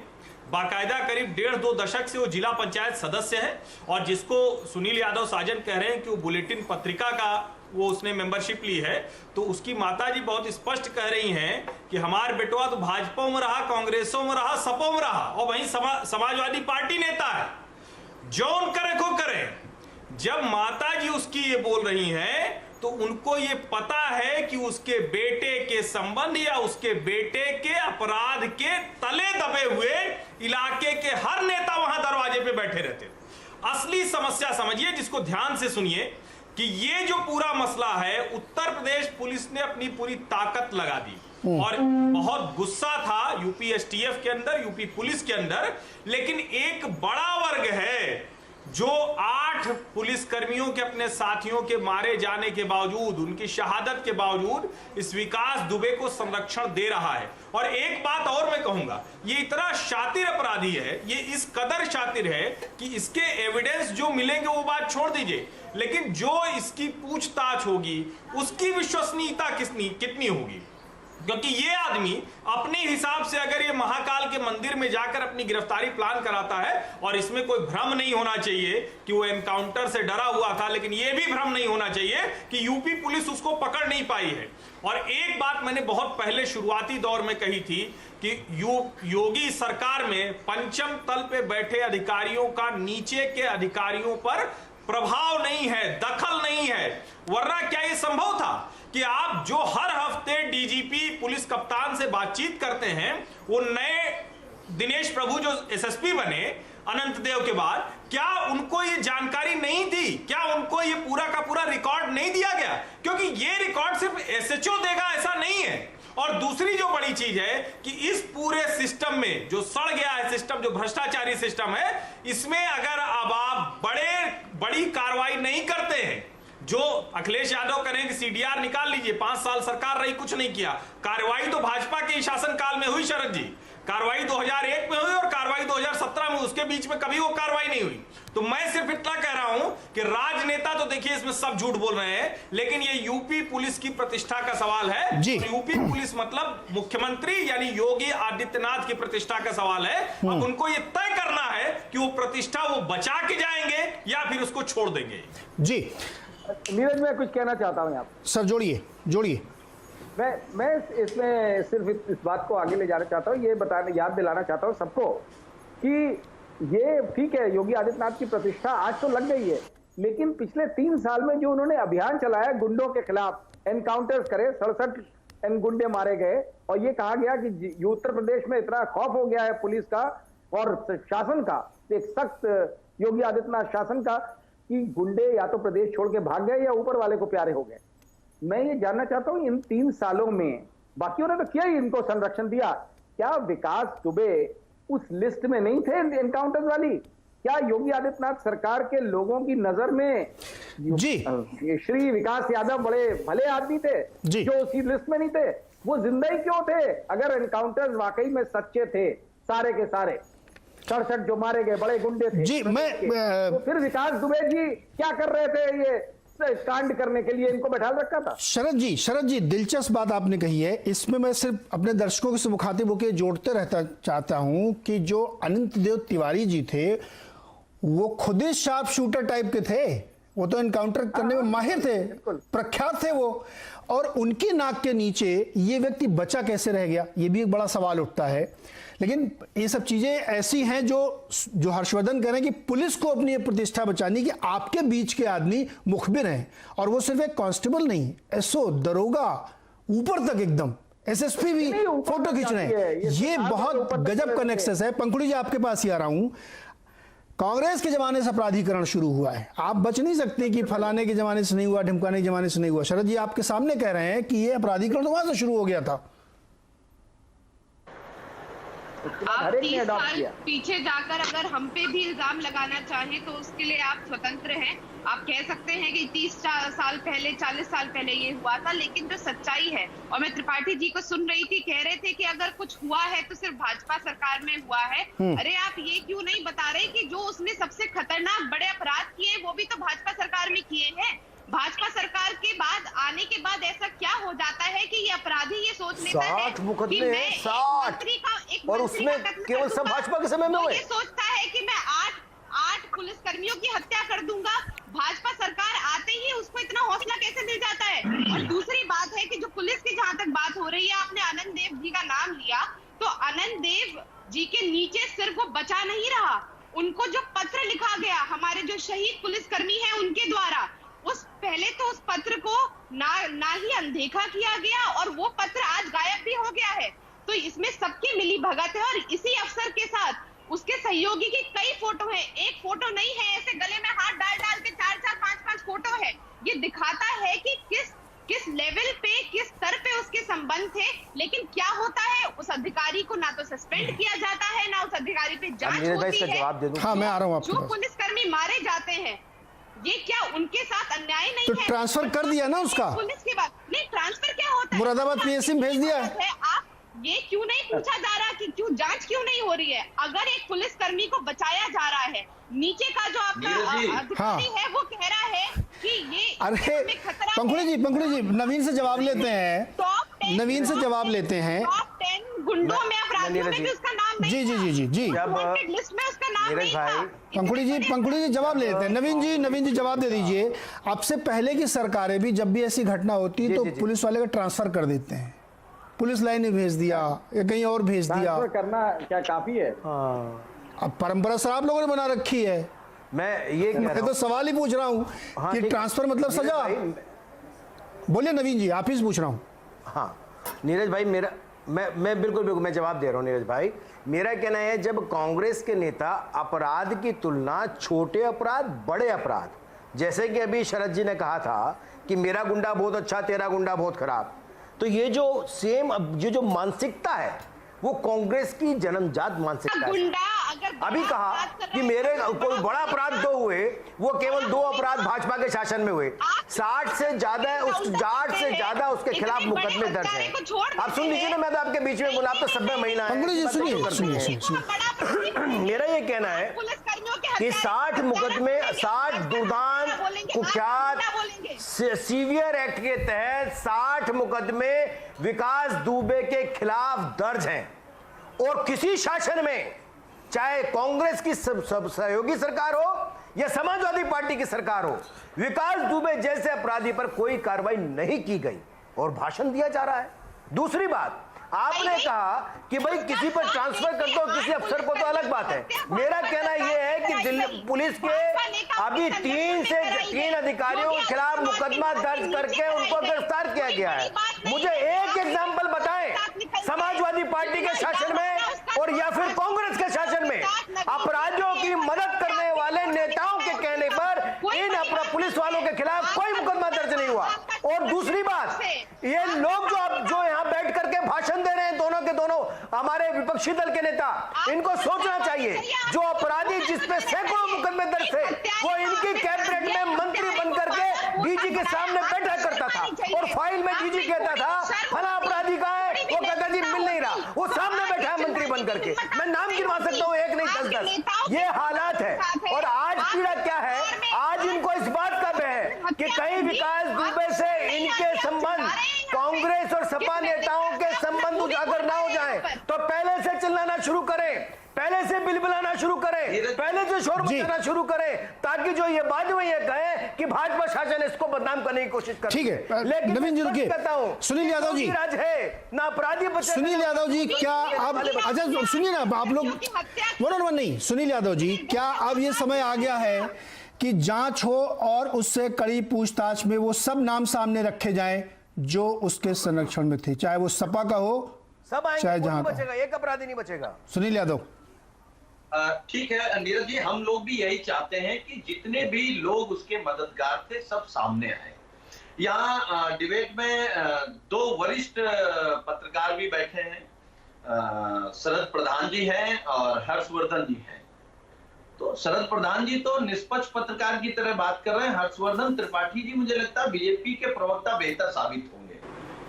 बाकायदा करीब 1.5-2 दशक से वो जिला पंचायत सदस्य है, और जिसको सुनील यादव साजन कह रहे हैं कि वो बुलेटिन पत्रिका का वो उसने मेंबरशिप ली है, तो उसकी माताजी बहुत स्पष्ट कह रही हैं कि हमार बेटवा तो भाजपा में रहा, कांग्रेसों में रहा, सपो में रहा, और वहीं समाजवादी पार्टी नेता है, जौन करे को करे। जब माताजी उसकी ये बोल रही हैं तो उनको ये पता है कि उसके बेटे के संबंध या उसके बेटे के अपराध के तले दबे हुए इलाके के हर नेता वहां दरवाजे पे बैठे रहते। असली समस्या समझिए, जिसको ध्यान से सुनिए, कि ये जो पूरा मसला है, उत्तर प्रदेश पुलिस ने अपनी पूरी ताकत लगा दी और बहुत गुस्सा था यूपी एसटीएफ के अंदर, यूपी पुलिस के अंदर। लेकिन एक बड़ा वर्ग है जो 8 पुलिस कर्मियों के अपने साथियों के मारे जाने के बावजूद, उनकी शहादत के बावजूद इस विकास दुबे को संरक्षण दे रहा है। और एक बात और मैं कहूंगा, ये इतना शातिर अपराधी है, ये इस कदर शातिर है कि इसके एविडेंस जो मिलेंगे वो बात छोड़ दीजिए, लेकिन जो इसकी पूछताछ होगी उसकी विश्वसनीयता कितनी होगी। क्योंकि ये आदमी अपने हिसाब से अगर ये महाकाल के मंदिर में जाकर अपनी गिरफ्तारी प्लान कराता है, और इसमें कोई भ्रम नहीं होना चाहिए कि वो एनकाउंटर से डरा हुआ था, लेकिन ये भी भ्रम नहीं होना चाहिए कि यूपी पुलिस उसको पकड़ नहीं पाई है। और एक बात मैंने बहुत पहले शुरुआती दौर में कही थी कि योगी सरकार में पंचम तल पे बैठे अधिकारियों का नीचे के अधिकारियों पर प्रभाव नहीं है, दखल नहीं है। वरना क्या ये संभव था कि आप जो हर हफ्ते डीजीपी पुलिस कप्तान से बातचीत करते हैं, वो नए दिनेश प्रभु जो एसएसपी बने अनंत देव के बाद, क्या उनको ये जानकारी नहीं थी? क्या उनको ये पूरा का पूरा रिकॉर्ड नहीं दिया गया? क्योंकि ये रिकॉर्ड सिर्फ एसएचओ देगा ऐसा नहीं है। और दूसरी जो बड़ी चीज है कि इस पूरे सिस्टम में जो सड़ गया है सिस्टम, जो भ्रष्टाचारी सिस्टम है, इसमें अगर अब आप बड़ी कार्रवाई नहीं करते हैं, जो अखिलेश यादव करें कि सीडीआर निकाल लीजिए, 5 साल सरकार रही, कुछ नहीं किया। कार्रवाई तो भाजपा के शासन काल में हुई शरद जी, कार्रवाई 2001 में हुई और कार्रवाई 2017 2017 में, उसके बीच में कभी वो कार्रवाई नहीं हुई। तो मैं सिर्फ इतना कह रहा हूं कि राजनेता तो देखिए इसमें सब झूठ बोल रहे हैं, लेकिन ये यूपी पुलिस की प्रतिष्ठा का सवाल है जी। और यूपी पुलिस मतलब मुख्यमंत्री यानी योगी आदित्यनाथ की प्रतिष्ठा का सवाल है। अब उनको ये तय करना है कि वो प्रतिष्ठा वो बचा के जाएंगे या फिर उसको छोड़ देंगे। जी नीरज, मैं कुछ कहना चाहता हूं यहाँ सर, जोड़िए। मैं इसमें सिर्फ इस बात को आगे ले जाना चाहता हूँ, ये याद दिलाना चाहता हूँ सबको कि ये ठीक है, योगी आदित्यनाथ की प्रतिष्ठा आज तो लग गई है, लेकिन पिछले 3 साल में जो उन्होंने अभियान चलाया गुंडों के खिलाफ, एनकाउंटर्स करे, 67 गुंडे मारे गए, और ये कहा गया कि उत्तर प्रदेश में इतना खौफ हो गया है पुलिस का और शासन का, एक सख्त योगी आदित्यनाथ शासन का, कि गुंडे या तो प्रदेश छोड़ के भाग गए या ऊपर वाले को प्यारे हो गए। मैं ये जानना चाहता हूं इन 3 सालों में, बाकियों ने तो किया ही, इनको संरक्षण दिया, क्या विकास दुबे उस लिस्ट में नहीं थे एनकाउंटर वाली? क्या योगी आदित्यनाथ सरकार के लोगों की नजर में जी श्री विकास यादव बड़े भले आदमी थे जी। जो उसी लिस्ट में नहीं थे? वो जिंदा ही क्यों थे अगर एनकाउंटर्स वाकई में सच्चे थे? सारे के सारे 67 जो मारे गए बड़े गुंडे थे जी। तो फिर विकास दुबे जी क्या कर रहे थे? ये कांड करने के लिए इनको बैठा रखा था। शरद जी, दिलचस्प बात आपने कही है। इसमें मैं सिर्फ अपने दर्शकों से मुखातिब होकर जोड़ते रहता चाहता हूं कि जो अनंत देव तिवारी जी थे वो खुद ही शार्प शूटर टाइप के थे, वो तो एनकाउंटर करने में माहिर थे, प्रख्यात थे वो, और उनकी नाक के नीचे ये व्यक्ति बचा कैसे रह गया, ये भी एक बड़ा सवाल उठता है। लेकिन ये सब चीजें ऐसी हैं जो हर्षवर्धन कह रहे हैं कि पुलिस को अपनी प्रतिष्ठा बचानी, कि आपके बीच के आदमी मुखबिर हैं, और वो सिर्फ एक कांस्टेबल नहीं, एसओ, दरोगा, ऊपर तक एकदम एसएसपी भी फोटो खींच रहे हैं। ये बहुत गजब का नेक्सस है। पंखुड़ी जी, आपके पास ही आ रहा हूं। कांग्रेस के जमाने से अपराधीकरण शुरू हुआ है, आप बच नहीं सकते कि फलाने के जमाने से नहीं हुआ, ढिमकाने के जमाने से नहीं हुआ। शरद जी आपके सामने कह रहे हैं कि ये अपराधीकरण तो वहां से शुरू हो गया था। आप 30 साल पीछे जाकर अगर हम पे भी इल्जाम लगाना चाहें तो उसके लिए आप स्वतंत्र हैं। आप कह सकते हैं कि 30 साल पहले, 40 साल पहले ये हुआ था, लेकिन जो सच्चाई है, और मैं त्रिपाठी जी को सुन रही थी, कह रहे थे कि अगर कुछ हुआ है तो सिर्फ भाजपा सरकार में हुआ है। अरे आप ये क्यों नहीं बता रहे कि जो उसने सबसे खतरनाक बड़े अपराध किए वो भी तो भाजपा सरकार में किए हैं। भाजपा सरकार के बाद आने के बाद ऐसा क्या हो जाता है कि ये अपराधी ये सोच लेता है 60 मुकदमे हैं, 60, और उसमें केवल सब भाजपा के समय में हुए। ये सोचता है कि मैं 8 पुलिसकर्मियों की हत्या कर दूंगा। भाजपा सरकार आते ही उसको इतना हौसला कैसे मिल जाता है? और दूसरी बात है कि जो पुलिस की जहां तक बात हो रही है, आपने आनंद देव जी का नाम लिया, तो आनंद देव जी के नीचे सिर्फ वो बचा नहीं रहा, उनको जो पत्र लिखा गया हमारे जो शहीद पुलिसकर्मी है उनके द्वारा, पहले तो उस पत्र को ना ही अनदेखा किया गया, और वो पत्र आज गायब भी हो गया है। तो इसमें सबकी मिली भगत है, और इसी अफसर के साथ उसके सहयोगी की कई फोटो है, एक फोटो नहीं है, ऐसे गले में हाथ डाल डाल के 4-4, 5-5 फोटो है। ये दिखाता है कि किस लेवल पे, किस स्तर पे उसके संबंध थे। लेकिन क्या होता है, उस अधिकारी को ना तो सस्पेंड किया जाता है, ना उस अधिकारी पे जांच होती है। हाँ, मैं आ रहा हूँ आपके जो पास। पुलिसकर्मी मारे जाते हैं, ये क्या उनके साथ अन्याय नहीं तो है? ट्रांसफर कर दिया ना उसका? पुलिस की बात नहीं, ट्रांसफर क्या होता है? मुरादाबाद पीएससी में भेज दिया है। आप ये क्यों नहीं पूछा जा रहा कि क्यों जांच क्यों नहीं हो रही है? अगर एक पुलिसकर्मी को बचाया जा रहा है, नीचे का जो आपका अधिकारी है वो कह रहा है कि ये अरे पंखुड़ी जी, नवीन से जवाब लेते हैं, नवीन से जवाब लेते हैं। टॉप 10 गुंडों में, अपराधियों में भी उसका नाम नहीं था। जी वांटेड लिस्ट में उसका नाम नहीं था। पंखुड़ी जी जवाब ले लेते हैं। नवीन जी जवाब दे दीजिए। आपसे पहले की सरकारें भी जब भी ऐसी घटना होती है तो पुलिस वाले का ट्रांसफर कर देते हैं, पुलिस लाइन में भेज दिया या कहीं और भेज दिया। करना क्या काफी है? अब परंपरा सर आप लोगों ने बना रखी है। मैं तो सवाल ही पूछ रहा हूँ कि ट्रांसफर मतलब सजा। बोलिए नवीन जी, आप ही से पूछ रहा हूँ। हाँ नीरज भाई, मैं बिल्कुल मैं जवाब दे रहा हूँ। नीरज भाई, मेरा कहना है जब कांग्रेस के नेता अपराध की तुलना छोटे अपराध, बड़े अपराध, जैसे कि अभी शरद जी ने कहा था कि मेरा गुंडा बहुत अच्छा, तेरा गुंडा बहुत खराब, तो ये जो सेम जो मानसिकता है वो कांग्रेस की जन्मजात मानसिकता है। गुंडा अभी कहा कि मेरे कोई बड़ा अपराध 2 हुए, वो केवल 2 अपराध भाजपा के शासन में हुए, 60 से ज्यादा उसके खिलाफ मुकदमे दर्ज है। आप सुन लीजिए ना, मैं तो आपके बीच में बोला, आप तो सभ्य महिला है। मेरा ये कहना है कि 60 मुकदमे, 60 दुर्दांत कुख्यात सीवियर एक्ट के तहत 60 मुकदमे विकास दुबे के खिलाफ दर्ज हैं, और किसी शासन में, चाहे कांग्रेस की सहयोगी सरकार हो या समाजवादी पार्टी की सरकार हो, विकास दुबे जैसे अपराधी पर कोई कार्रवाई नहीं की गई और भाषण दिया जा रहा है। दूसरी बात, आपने कहा कि भाई किसी पर ट्रांसफर कर दो किसी अफसर को, तो अलग बात है। मेरा कहना यह है कि दिल्ली पुलिस के अभी 3 अधिकारियों के खिलाफ मुकदमा दर्ज करके उनको गिरफ्तार किया गया है। मुझे एक एग्जाम्पल बताएं, समाजवादी पार्टी के शासन में और या फिर कांग्रेस के शासन में अपराधियों की मदद करने वाले नेताओं के कहने पर इन पुलिस वालों के खिलाफ कोई मुकदमा दर्ज नहीं हुआ। और दूसरी बात, ये लोग जो यहाँ बैठ करके भाषण दे रहे हैं, दोनों के दोनों हमारे विपक्षी दल के नेता, इनको सोचना चाहिए, जो अपराधी जिसपे सैकड़ों मुकदमे दर्ज थे, वो इनकी कैबिनेट में मंत्री बनकर के डीजी के सामने बैठा करता था, और फाइल में डीजी कहता था फला अपराधी का है, वो कहता जी मिल नहीं रहा, वो सामने बैठा है मंत्री बन करके। मैं नाम गिनवा सकता हूँ, 1 नहीं 10-10। ये हालात है। और आज पीड़ा क्या है, आज इनको इस बात का भय है कि कहीं विकास दुबे से इनके संबंध, कांग्रेस और सपा नेताओं के संबंध उजागर ना हो जाए, तो पहले से चिल्लाना शुरू करें, पहले से बिलबिलाना शुरू करें, पहले से शोर मचाना शुरू करें, ताकि जो ये बाद में ये कहे कि भाजपा शासन इसको बदनाम करने की कोशिश कर। ठीक है, लेकिन नवीन जी रुकिए, सुनील यादव जी, राज है ना अपराधी। सुनील यादव जी, क्या आप, अच्छा सुनिए ना, आप लोग वन नहीं, सुनील यादव जी, क्या अब ये समय आ गया है कि जांच हो और उससे कड़ी पूछताछ में वो सब नाम सामने रखे जाएं जो उसके संरक्षण में थे, चाहे वो सपा का हो, सब आएंगे, चाहे जहां बचेगा, एक अपराधी नहीं बचेगा। सुनील यादव। ठीक है नीरज जी, हम लोग भी यही चाहते हैं कि जितने भी लोग उसके मददगार थे सब सामने आए। यहाँ डिबेट में 2 वरिष्ठ पत्रकार भी बैठे हैं, शरद प्रधान जी हैं और हर्षवर्धन जी हैं। तो शरद प्रधान जी तो निष्पक्ष पत्रकार की तरह बात कर रहे हैं, हर्षवर्धन त्रिपाठी जी मुझे लगता है बीजेपी के प्रवक्ता बेहतर साबित होंगे,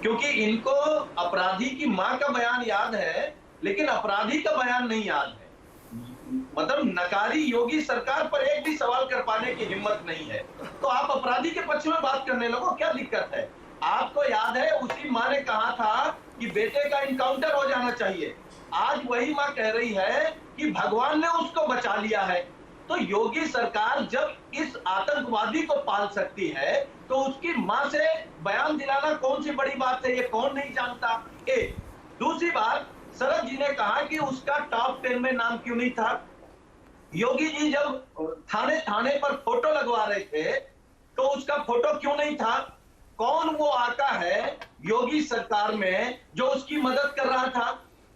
क्योंकि इनको अपराधी की मां का बयान याद है लेकिन अपराधी का बयान नहीं याद है। मतलब नकारी योगी सरकार पर एक भी सवाल कर पाने की हिम्मत नहीं है, तो आप अपराधी के पक्ष में बात करने लगो, क्या दिक्कत है? आपको याद है उसी मां ने कहा था कि बेटे का इनकाउंटर हो जाना चाहिए, आज वही मां कह रही है कि भगवान ने उसको बचा लिया है। तो योगी सरकार जब इस आतंकवादी को पाल सकती है तो उसकी मां से बयान दिलाना कौन सी बड़ी बात है, ये कौन नहीं जानता। एक दूसरी बात, शरद जी ने कहा कि उसका टॉप 10 में नाम क्यों नहीं था। योगी जी जब थाने पर फोटो लगवा रहे थे तो उसका फोटो क्यों नहीं था। कौन वो आका है योगी सरकार में जो उसकी मदद कर रहा था,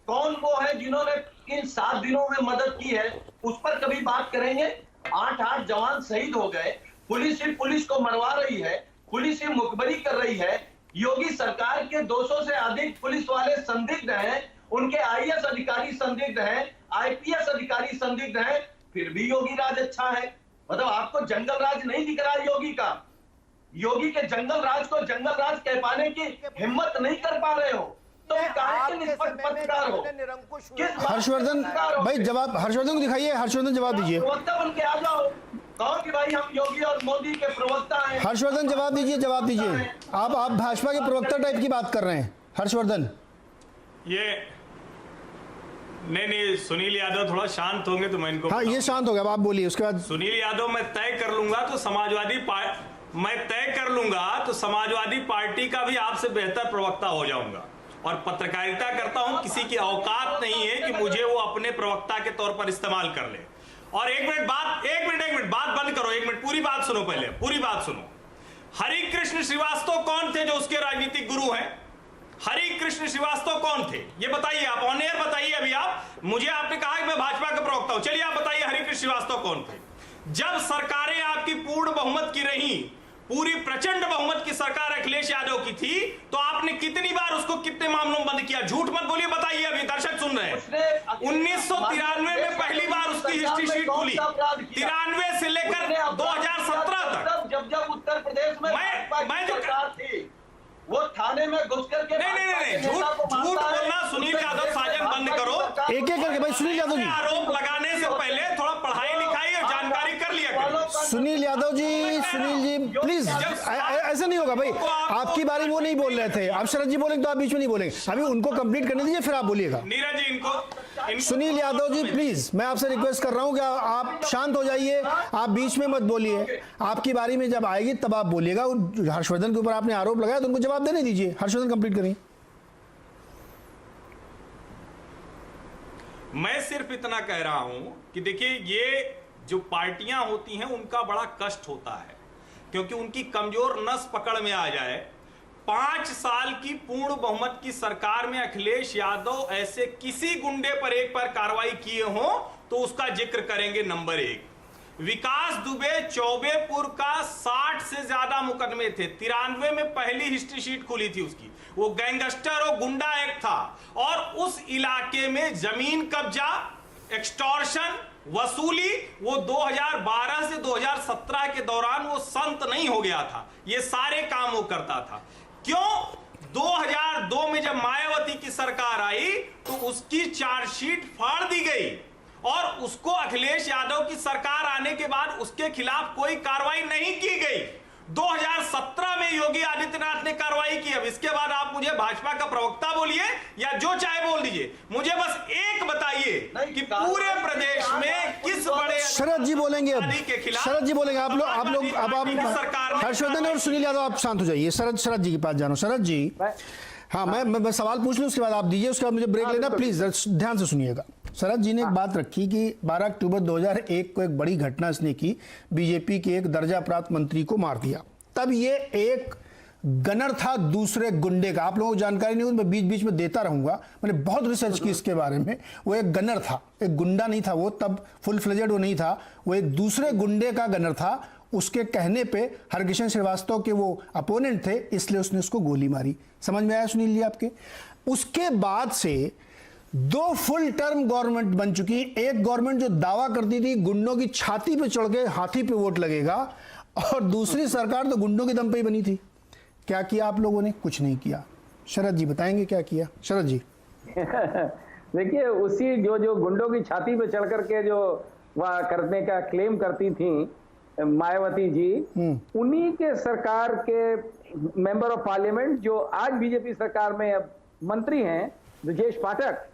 कौन वो है जिन्होंने इन 7 दिनों में मदद की है, उस पर कभी बात करेंगे। 8 जवान शहीद हो गए, पुलिस ही पुलिस को मरवा रही है, पुलिस ही मुखबरी कर रही है। योगी सरकार के 200 से अधिक पुलिस वाले संदिग्ध हैं, उनके आईएएस अधिकारी संदिग्ध हैं, आईपीएस अधिकारी संदिग्ध हैं, फिर भी योगी राज अच्छा है। मतलब आपको जंगल राज नहीं दिख रहा योगी का, योगी के जंगल राज को जंगल राज कह पाने की हिम्मत नहीं कर पा रहे हो, तो पत्रकार हो। हर्षवर्धन भाई जवाब, हर्षवर्धन को दिखाइए, हर्षवर्धन जवाब दीजिए। प्रवक्ता बन के आ जाओ, कहो कि भाई हम योगी और मोदी के प्रवक्ता हैं। हर्षवर्धन जवाब दीजिए, जवाब दीजिए। आप भाजपा के प्रवक्ता टाइप की बात कर रहे हैं हर्षवर्धन। ये नहीं, सुनील यादव थोड़ा शांत होंगे तो मैं इनको, हाँ ये शांत हो गया, आप बोलिए उसके बाद। सुनील यादव मैं तय कर लूंगा तो समाजवादी पार्टी का भी आपसे बेहतर प्रवक्ता हो जाऊंगा, और पत्रकारिता करता हूं, किसी की औकात नहीं है कि मुझे वो अपने प्रवक्ता के तौर पर इस्तेमाल कर ले। और एक मिनट बात बंद करो, 1 मिनट पूरी बात सुनो, पहले पूरी बात सुनो। हरिकृष्ण श्रीवास्तव कौन थे जो उसके राजनीतिक गुरु हैं? हरिकृष्ण श्रीवास्तव कौन थे ये बताइए, आप ऑन एयर बताइए। अभी आप मुझे, आपने कहा कि मैं भाजपा का प्रवक्ता हूं, चलिए आप बताइए हरिकृष्ण श्रीवास्तव कौन थे? जब सरकारें आपकी पूर्ण बहुमत की रही, पूरी प्रचंड बहुमत की सरकार अखिलेश यादव की थी, तो आपने कितनी बार उसको कितने मामलों में बंद किया? झूठ मत बोलिए, बताइए, अभी दर्शक सुन रहे हैं। 1993 में पहली बार हिस्ट्री शीट खुली 93 से लेकर 2017 तक। जब उत्तर प्रदेश में मैं जो सरकार थी वो थाने में घुस करके नहीं झूठ बोलना सुनील यादव साजन बंद करो। एक एक करके भाई सुनील यादव जी, आरोप लगाने से पहले थोड़ा पढ़ाई लिखाई और जानकारी कर लिया करो। सुनील यादव जी, सुनील जी प्लीज, ऐसा नहीं होगा भाई। आपकी बारी वो नहीं बोल रहे थे, आप शरद जी बोलेंगे तो आप बीच में नहीं बोलेंगे। अभी उनको कंप्लीट करने दीजिए फिर आप बोलिएगा। नीरज जी इनको सुनील यादव जी प्लीज, मैं आपसे रिक्वेस्ट कर रहा हूं कि आप शांत हो जाइए, आप बीच में मत बोलिए। आपकी बारी में जब आएगी तब आप बोलिएगा। हर्षवर्धन के ऊपर आपने आरोप लगाया तो उनको जवाब देने दीजिए। हर्षवर्धन कंप्लीट करिए। मैं सिर्फ इतना कह रहा हूं कि देखिए, ये जो पार्टियां होती हैं उनका बड़ा कष्ट होता है, क्योंकि उनकी कमजोर नस पकड़ में आ जाए। 5 साल की पूर्ण बहुमत की सरकार में अखिलेश यादव ऐसे किसी गुंडे पर एक पर कार्रवाई किए हों तो उसका जिक्र करेंगे नंबर 1। विकास दुबे चौबेपुर का 60 से ज्यादा मुकदमे थे। 93 में पहली हिस्ट्री शीट खुली थी उसकी। वो गैंगस्टर और गुंडा एक्ट था, और उस इलाके में जमीन कब्जा, एक्सटॉर्शन, वसूली, वो 2012 से 2017 के दौरान वो संत नहीं हो गया था। ये सारे काम वो करता था। क्यों? 2002 में जब मायावती की सरकार आई तो उसकी चार्जशीट फाड़ दी गई, और उसको अखिलेश यादव की सरकार आने के बाद उसके खिलाफ कोई कार्रवाई नहीं की गई। 2017 में योगी आदित्यनाथ ने कार्रवाई की। अब इसके बाद आप मुझे भाजपा का प्रवक्ता बोलिए या जो चाहे बोल दीजिए, मुझे बस एक बताइए कि पूरे प्रदेश में किस बड़े शरद जी बोलेंगे अब, शरद जी बोलेंगे। आप लोग अब हर्षवर्धन और सुनील यादव आप शांत हो जाइए। शरद जी के पास जानो। शरद जी, हाँ मैं सवाल पूछ लूं, उसके बाद आप दीजिए, उसके बाद मुझे ब्रेक लेना। प्लीज ध्यान से सुनिएगा। शरद जी ने एक बात रखी कि 12 अक्टूबर 2001 को एक बड़ी घटना इसने की, बीजेपी के एक दर्जा प्राप्त मंत्री को मार दिया। तब ये एक गनर था दूसरे गुंडे का। आप लोगों को जानकारी नहीं हो, मैं बीच बीच में देता रहूंगा, मैंने बहुत रिसर्च की इसके बारे में। वो एक गनर था, एक गुंडा नहीं था वो, तब फुल फ्लेजेड वो नहीं था, वो एक दूसरे गुंडे का गनर था। उसके कहने पे हरकिशन श्रीवास्तव के वो अपोनेंट थे, इसलिए उसने उसको गोली मारी। समझ में आया सुनील जी आपके? उसके बाद से 2 फुल टर्म गवर्नमेंट बन चुकी। एक गवर्नमेंट जो दावा करती थी गुंडों की छाती पे चढ़ के हाथी पे वोट लगेगा, और दूसरी सरकार तो गुंडों के दम पे ही बनी थी। क्या किया आप लोगों ने? कुछ नहीं किया। शरद जी बताएंगे क्या किया? शरद जी देखिए, उसी जो गुंडों की छाती पे चढ़ करके जो वह करने का क्लेम करती थी मायावती जी, उन्हीं के सरकार के मेंबर ऑफ पार्लियामेंट जो आज बीजेपी सरकार में अब मंत्री हैं, ब्रजेश पाठक,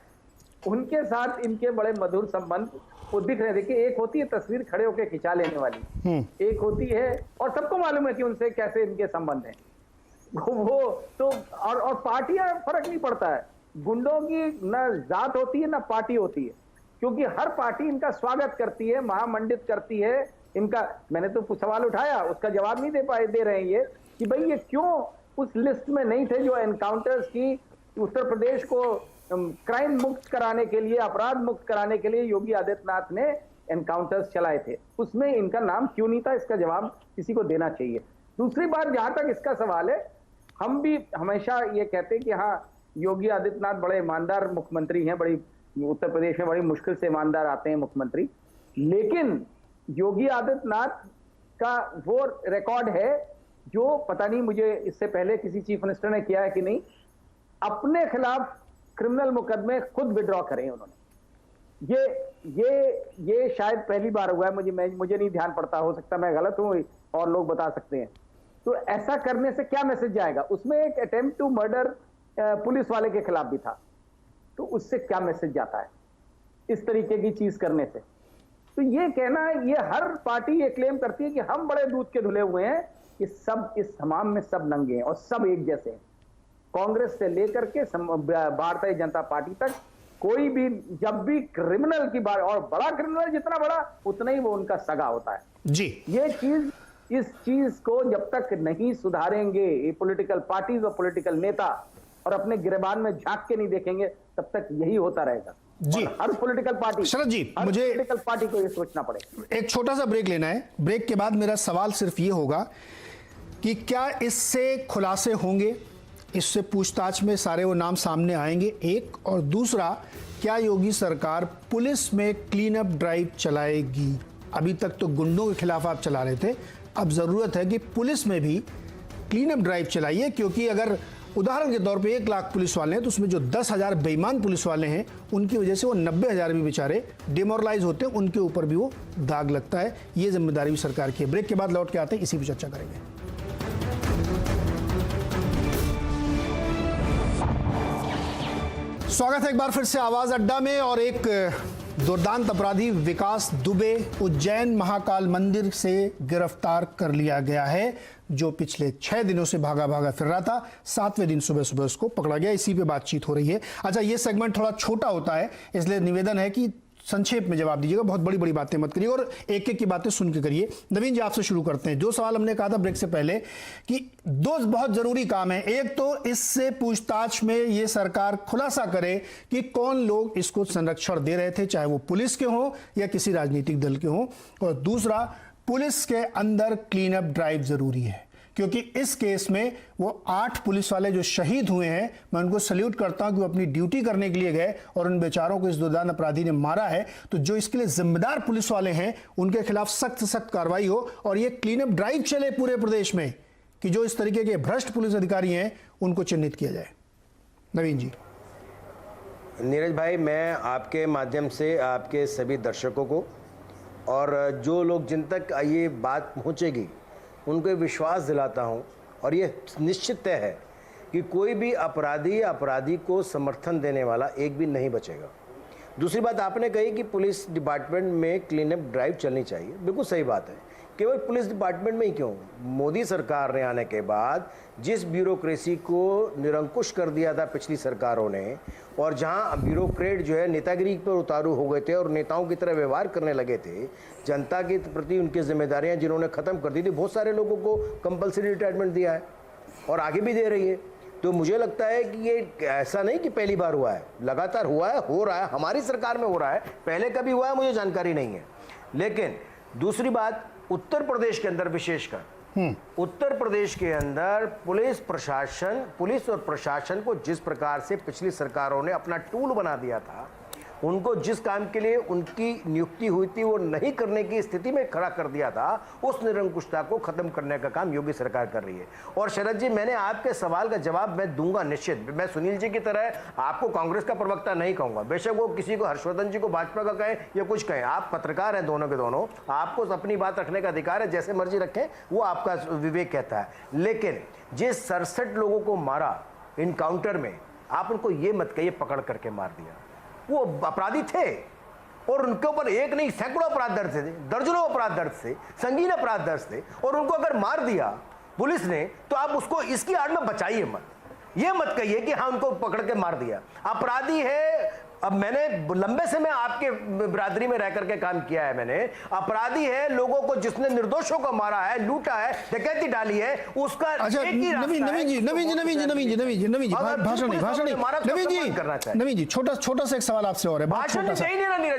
उनके साथ इनके बड़े मधुर संबंध वो दिख रहे। देखिए, एक होती है तस्वीर खड़े होकर खिंचा लेने वाली, एक होती है, और सबको मालूम है कि उनसे कैसे इनके संबंध हैं वो तो। और पार्टियां फर्क नहीं पड़ता है, गुंडों की ना जात होती है ना पार्टी होती है, क्योंकि हर पार्टी इनका स्वागत करती है, महामंडित करती है इनका। मैंने तो सवाल उठाया, उसका जवाब नहीं दे रहे हैं ये कि भाई ये क्यों उस लिस्ट में नहीं थे जो एनकाउंटर्स की उत्तर प्रदेश को क्राइम मुक्त कराने के लिए, अपराध मुक्त कराने के लिए योगी आदित्यनाथ ने एनकाउंटर्स चलाए थे, उसमें इनका नाम क्यों नहीं था? इसका जवाब किसी को देना चाहिए। दूसरी बात, जहां तक इसका सवाल है, हम भी हमेशा ये कहते हैं कि हाँ, योगी आदित्यनाथ बड़े ईमानदार मुख्यमंत्री हैं, बड़ी उत्तर प्रदेश में बड़ी मुश्किल से ईमानदार आते हैं मुख्यमंत्री, लेकिन योगी आदित्यनाथ का वो रिकॉर्ड है जो पता नहीं मुझे इससे पहले किसी चीफ मिनिस्टर ने किया है कि नहीं, अपने खिलाफ क्रिमिनल मुकदमे खुद विड्रॉ करें उन्होंने। ये शायद पहली बार हुआ है, मुझे नहीं ध्यान पड़ता, हो सकता मैं गलत हूं और लोग बता सकते हैं। तो ऐसा करने से क्या मैसेज जाएगा? उसमें एक अटेम्प्ट टू मर्डर पुलिस वाले के खिलाफ भी था, तो उससे क्या मैसेज जाता है इस तरीके की चीज करने से? तो ये कहना, ये हर पार्टी ये क्लेम करती है कि हम बड़े दूध के धुले हुए हैं, कि सब इस तमाम में सब नंगे हैं और सब एक जैसे हैं। कांग्रेस से लेकर के भारतीय जनता पार्टी तक कोई भी जब भी क्रिमिनल की बात, और बड़ा क्रिमिनल जितना बड़ा उतना ही वो उनका सगा होता है जी। ये चीज, इस चीज को जब तक नहीं सुधारेंगे ये पॉलिटिकल पार्टीज और पॉलिटिकल नेता, और अपने गिरबान में झांक के नहीं देखेंगे, तब तक यही होता रहेगा जी। हर पॉलिटिकल पार्टी, शरद जी, मुझे पॉलिटिकल पार्टी को ये सोचना पड़ेगा। एक छोटा सा ब्रेक लेना है। ब्रेक के बाद मेरा सवाल सिर्फ ये होगा कि क्या इससे खुलासे होंगे, इससे पूछताछ में सारे वो नाम सामने आएंगे, एक, और दूसरा क्या योगी सरकार पुलिस में क्लीन अप ड्राइव चलाएगी? अभी तक तो गुंडों के खिलाफ आप चला रहे थे, अब जरूरत है कि पुलिस में भी क्लीन अप ड्राइव चलाइए, क्योंकि अगर उदाहरण के तौर पे 1 लाख पुलिस वाले हैं तो उसमें जो 10,000 बेईमान पुलिस वाले हैं उनकी वजह से वो 90,000 भी बेचारे डिमोरलाइज होते हैं, उनके ऊपर भी वो दाग लगता है। ये जिम्मेदारी भी सरकार की है। ब्रेक के बाद लौट के आते हैं, इसी पर चर्चा करेंगे। स्वागत है एक बार फिर से आवाज अड्डा में। और एक दुर्दांत अपराधी विकास दुबे उज्जैन महाकाल मंदिर से गिरफ्तार कर लिया गया है, जो पिछले 6 दिनों से भागा फिर रहा था। 7वें दिन सुबह सुबह उसको पकड़ा गया। इसी पे बातचीत हो रही है। अच्छा, ये सेगमेंट थोड़ा छोटा होता है, इसलिए निवेदन है कि संक्षेप में जवाब दीजिएगा, बहुत बड़ी बड़ी बातें मत करिए और एक एक की बातें सुन के करिए। नवीन जी, आपसे शुरू करते हैं। जो सवाल हमने कहा था ब्रेक से पहले कि 2 बहुत जरूरी काम है। एक तो इससे पूछताछ में ये सरकार खुलासा करे कि कौन लोग इसको संरक्षण दे रहे थे, चाहे वो पुलिस के हों या किसी राजनीतिक दल के हों। और दूसरा, पुलिस के अंदर क्लीन अप ड्राइव जरूरी है, क्योंकि इस केस में वो 8 पुलिस वाले जो शहीद हुए हैं, मैं उनको सल्यूट करता हूं कि वो अपनी ड्यूटी करने के लिए गए और उन बेचारों को इस दुर्दांत अपराधी ने मारा है। तो जो इसके लिए जिम्मेदार पुलिस वाले हैं उनके खिलाफ सख्त से सख्त कार्रवाई हो और ये क्लीन अप ड्राइव चले पूरे प्रदेश में कि जो इस तरीके के भ्रष्ट पुलिस अधिकारी हैं उनको चिन्हित किया जाए। नवीन जी। नीरज भाई, मैं आपके माध्यम से आपके सभी दर्शकों को और जो लोग जिन तक ये बात पहुंचेगी उनको विश्वास दिलाता हूं, और ये निश्चित तय है कि कोई भी अपराधी को समर्थन देने वाला एक भी नहीं बचेगा। दूसरी बात आपने कही कि पुलिस डिपार्टमेंट में क्लीन अप ड्राइव चलनी चाहिए, बिल्कुल सही बात है। केवल पुलिस डिपार्टमेंट में ही क्यों, मोदी सरकार ने आने के बाद जिस ब्यूरोक्रेसी को निरंकुश कर दिया था पिछली सरकारों ने, और जहां ब्यूरोक्रेट जो है नेतागिरी पर उतारू हो गए थे और नेताओं की तरह व्यवहार करने लगे थे, जनता के प्रति उनकी जिम्मेदारियां जिन्होंने खत्म कर दी थी, बहुत सारे लोगों को कंपलसरी रिटायरमेंट दिया है और आगे भी दे रही है। तो मुझे लगता है कि ये ऐसा नहीं कि पहली बार हुआ है, लगातार हुआ है, हो रहा है, हमारी सरकार में हो रहा है। पहले कभी हुआ है मुझे जानकारी नहीं है। लेकिन दूसरी बात, उत्तर प्रदेश के अंदर विशेषकर उत्तर प्रदेश के अंदर पुलिस और प्रशासन को जिस प्रकार से पिछली सरकारों ने अपना टूल बना दिया था, उनको जिस काम के लिए उनकी नियुक्ति हुई थी वो नहीं करने की स्थिति में खड़ा कर दिया था, उस निरंकुशता को खत्म करने का काम योगी सरकार कर रही है। और शरद जी, मैंने आपके सवाल का जवाब मैं दूंगा निश्चित। मैं सुनील जी की तरह आपको कांग्रेस का प्रवक्ता नहीं कहूंगा, बेशक वो किसी को हर्षवर्धन जी को भाजपा का कहें या कुछ कहें, आप पत्रकार हैं दोनों के दोनों, आपको अपनी बात रखने का अधिकार है, जैसे मर्जी रखें, वो आपका विवेक कहता है। लेकिन जिस 67 लोगों को मारा इनकाउंटर में, आप उनको ये मत कहिए पकड़ करके मार दिया। वो अपराधी थे और उनके ऊपर एक नहीं सैकड़ों अपराध दर्ज थे, दर्जनों अपराध दर्ज थे, संगीन अपराध दर्ज थे, और उनको अगर मार दिया पुलिस ने तो आप उसको इसकी आड़ में बचाइए मत। ये मत कहिए कि हाँ उनको पकड़ के मार दिया। अपराधी है, अब मैंने लंबे समय आपके बिरादरी में रह करके काम किया है, मैंने अपराधी है लोगों को जिसने निर्दोषों को मारा है, लूटा है, डकैती डाली है, उसका अच्छा, नवीन जी छोटा सा एक सवाल आपसे और है,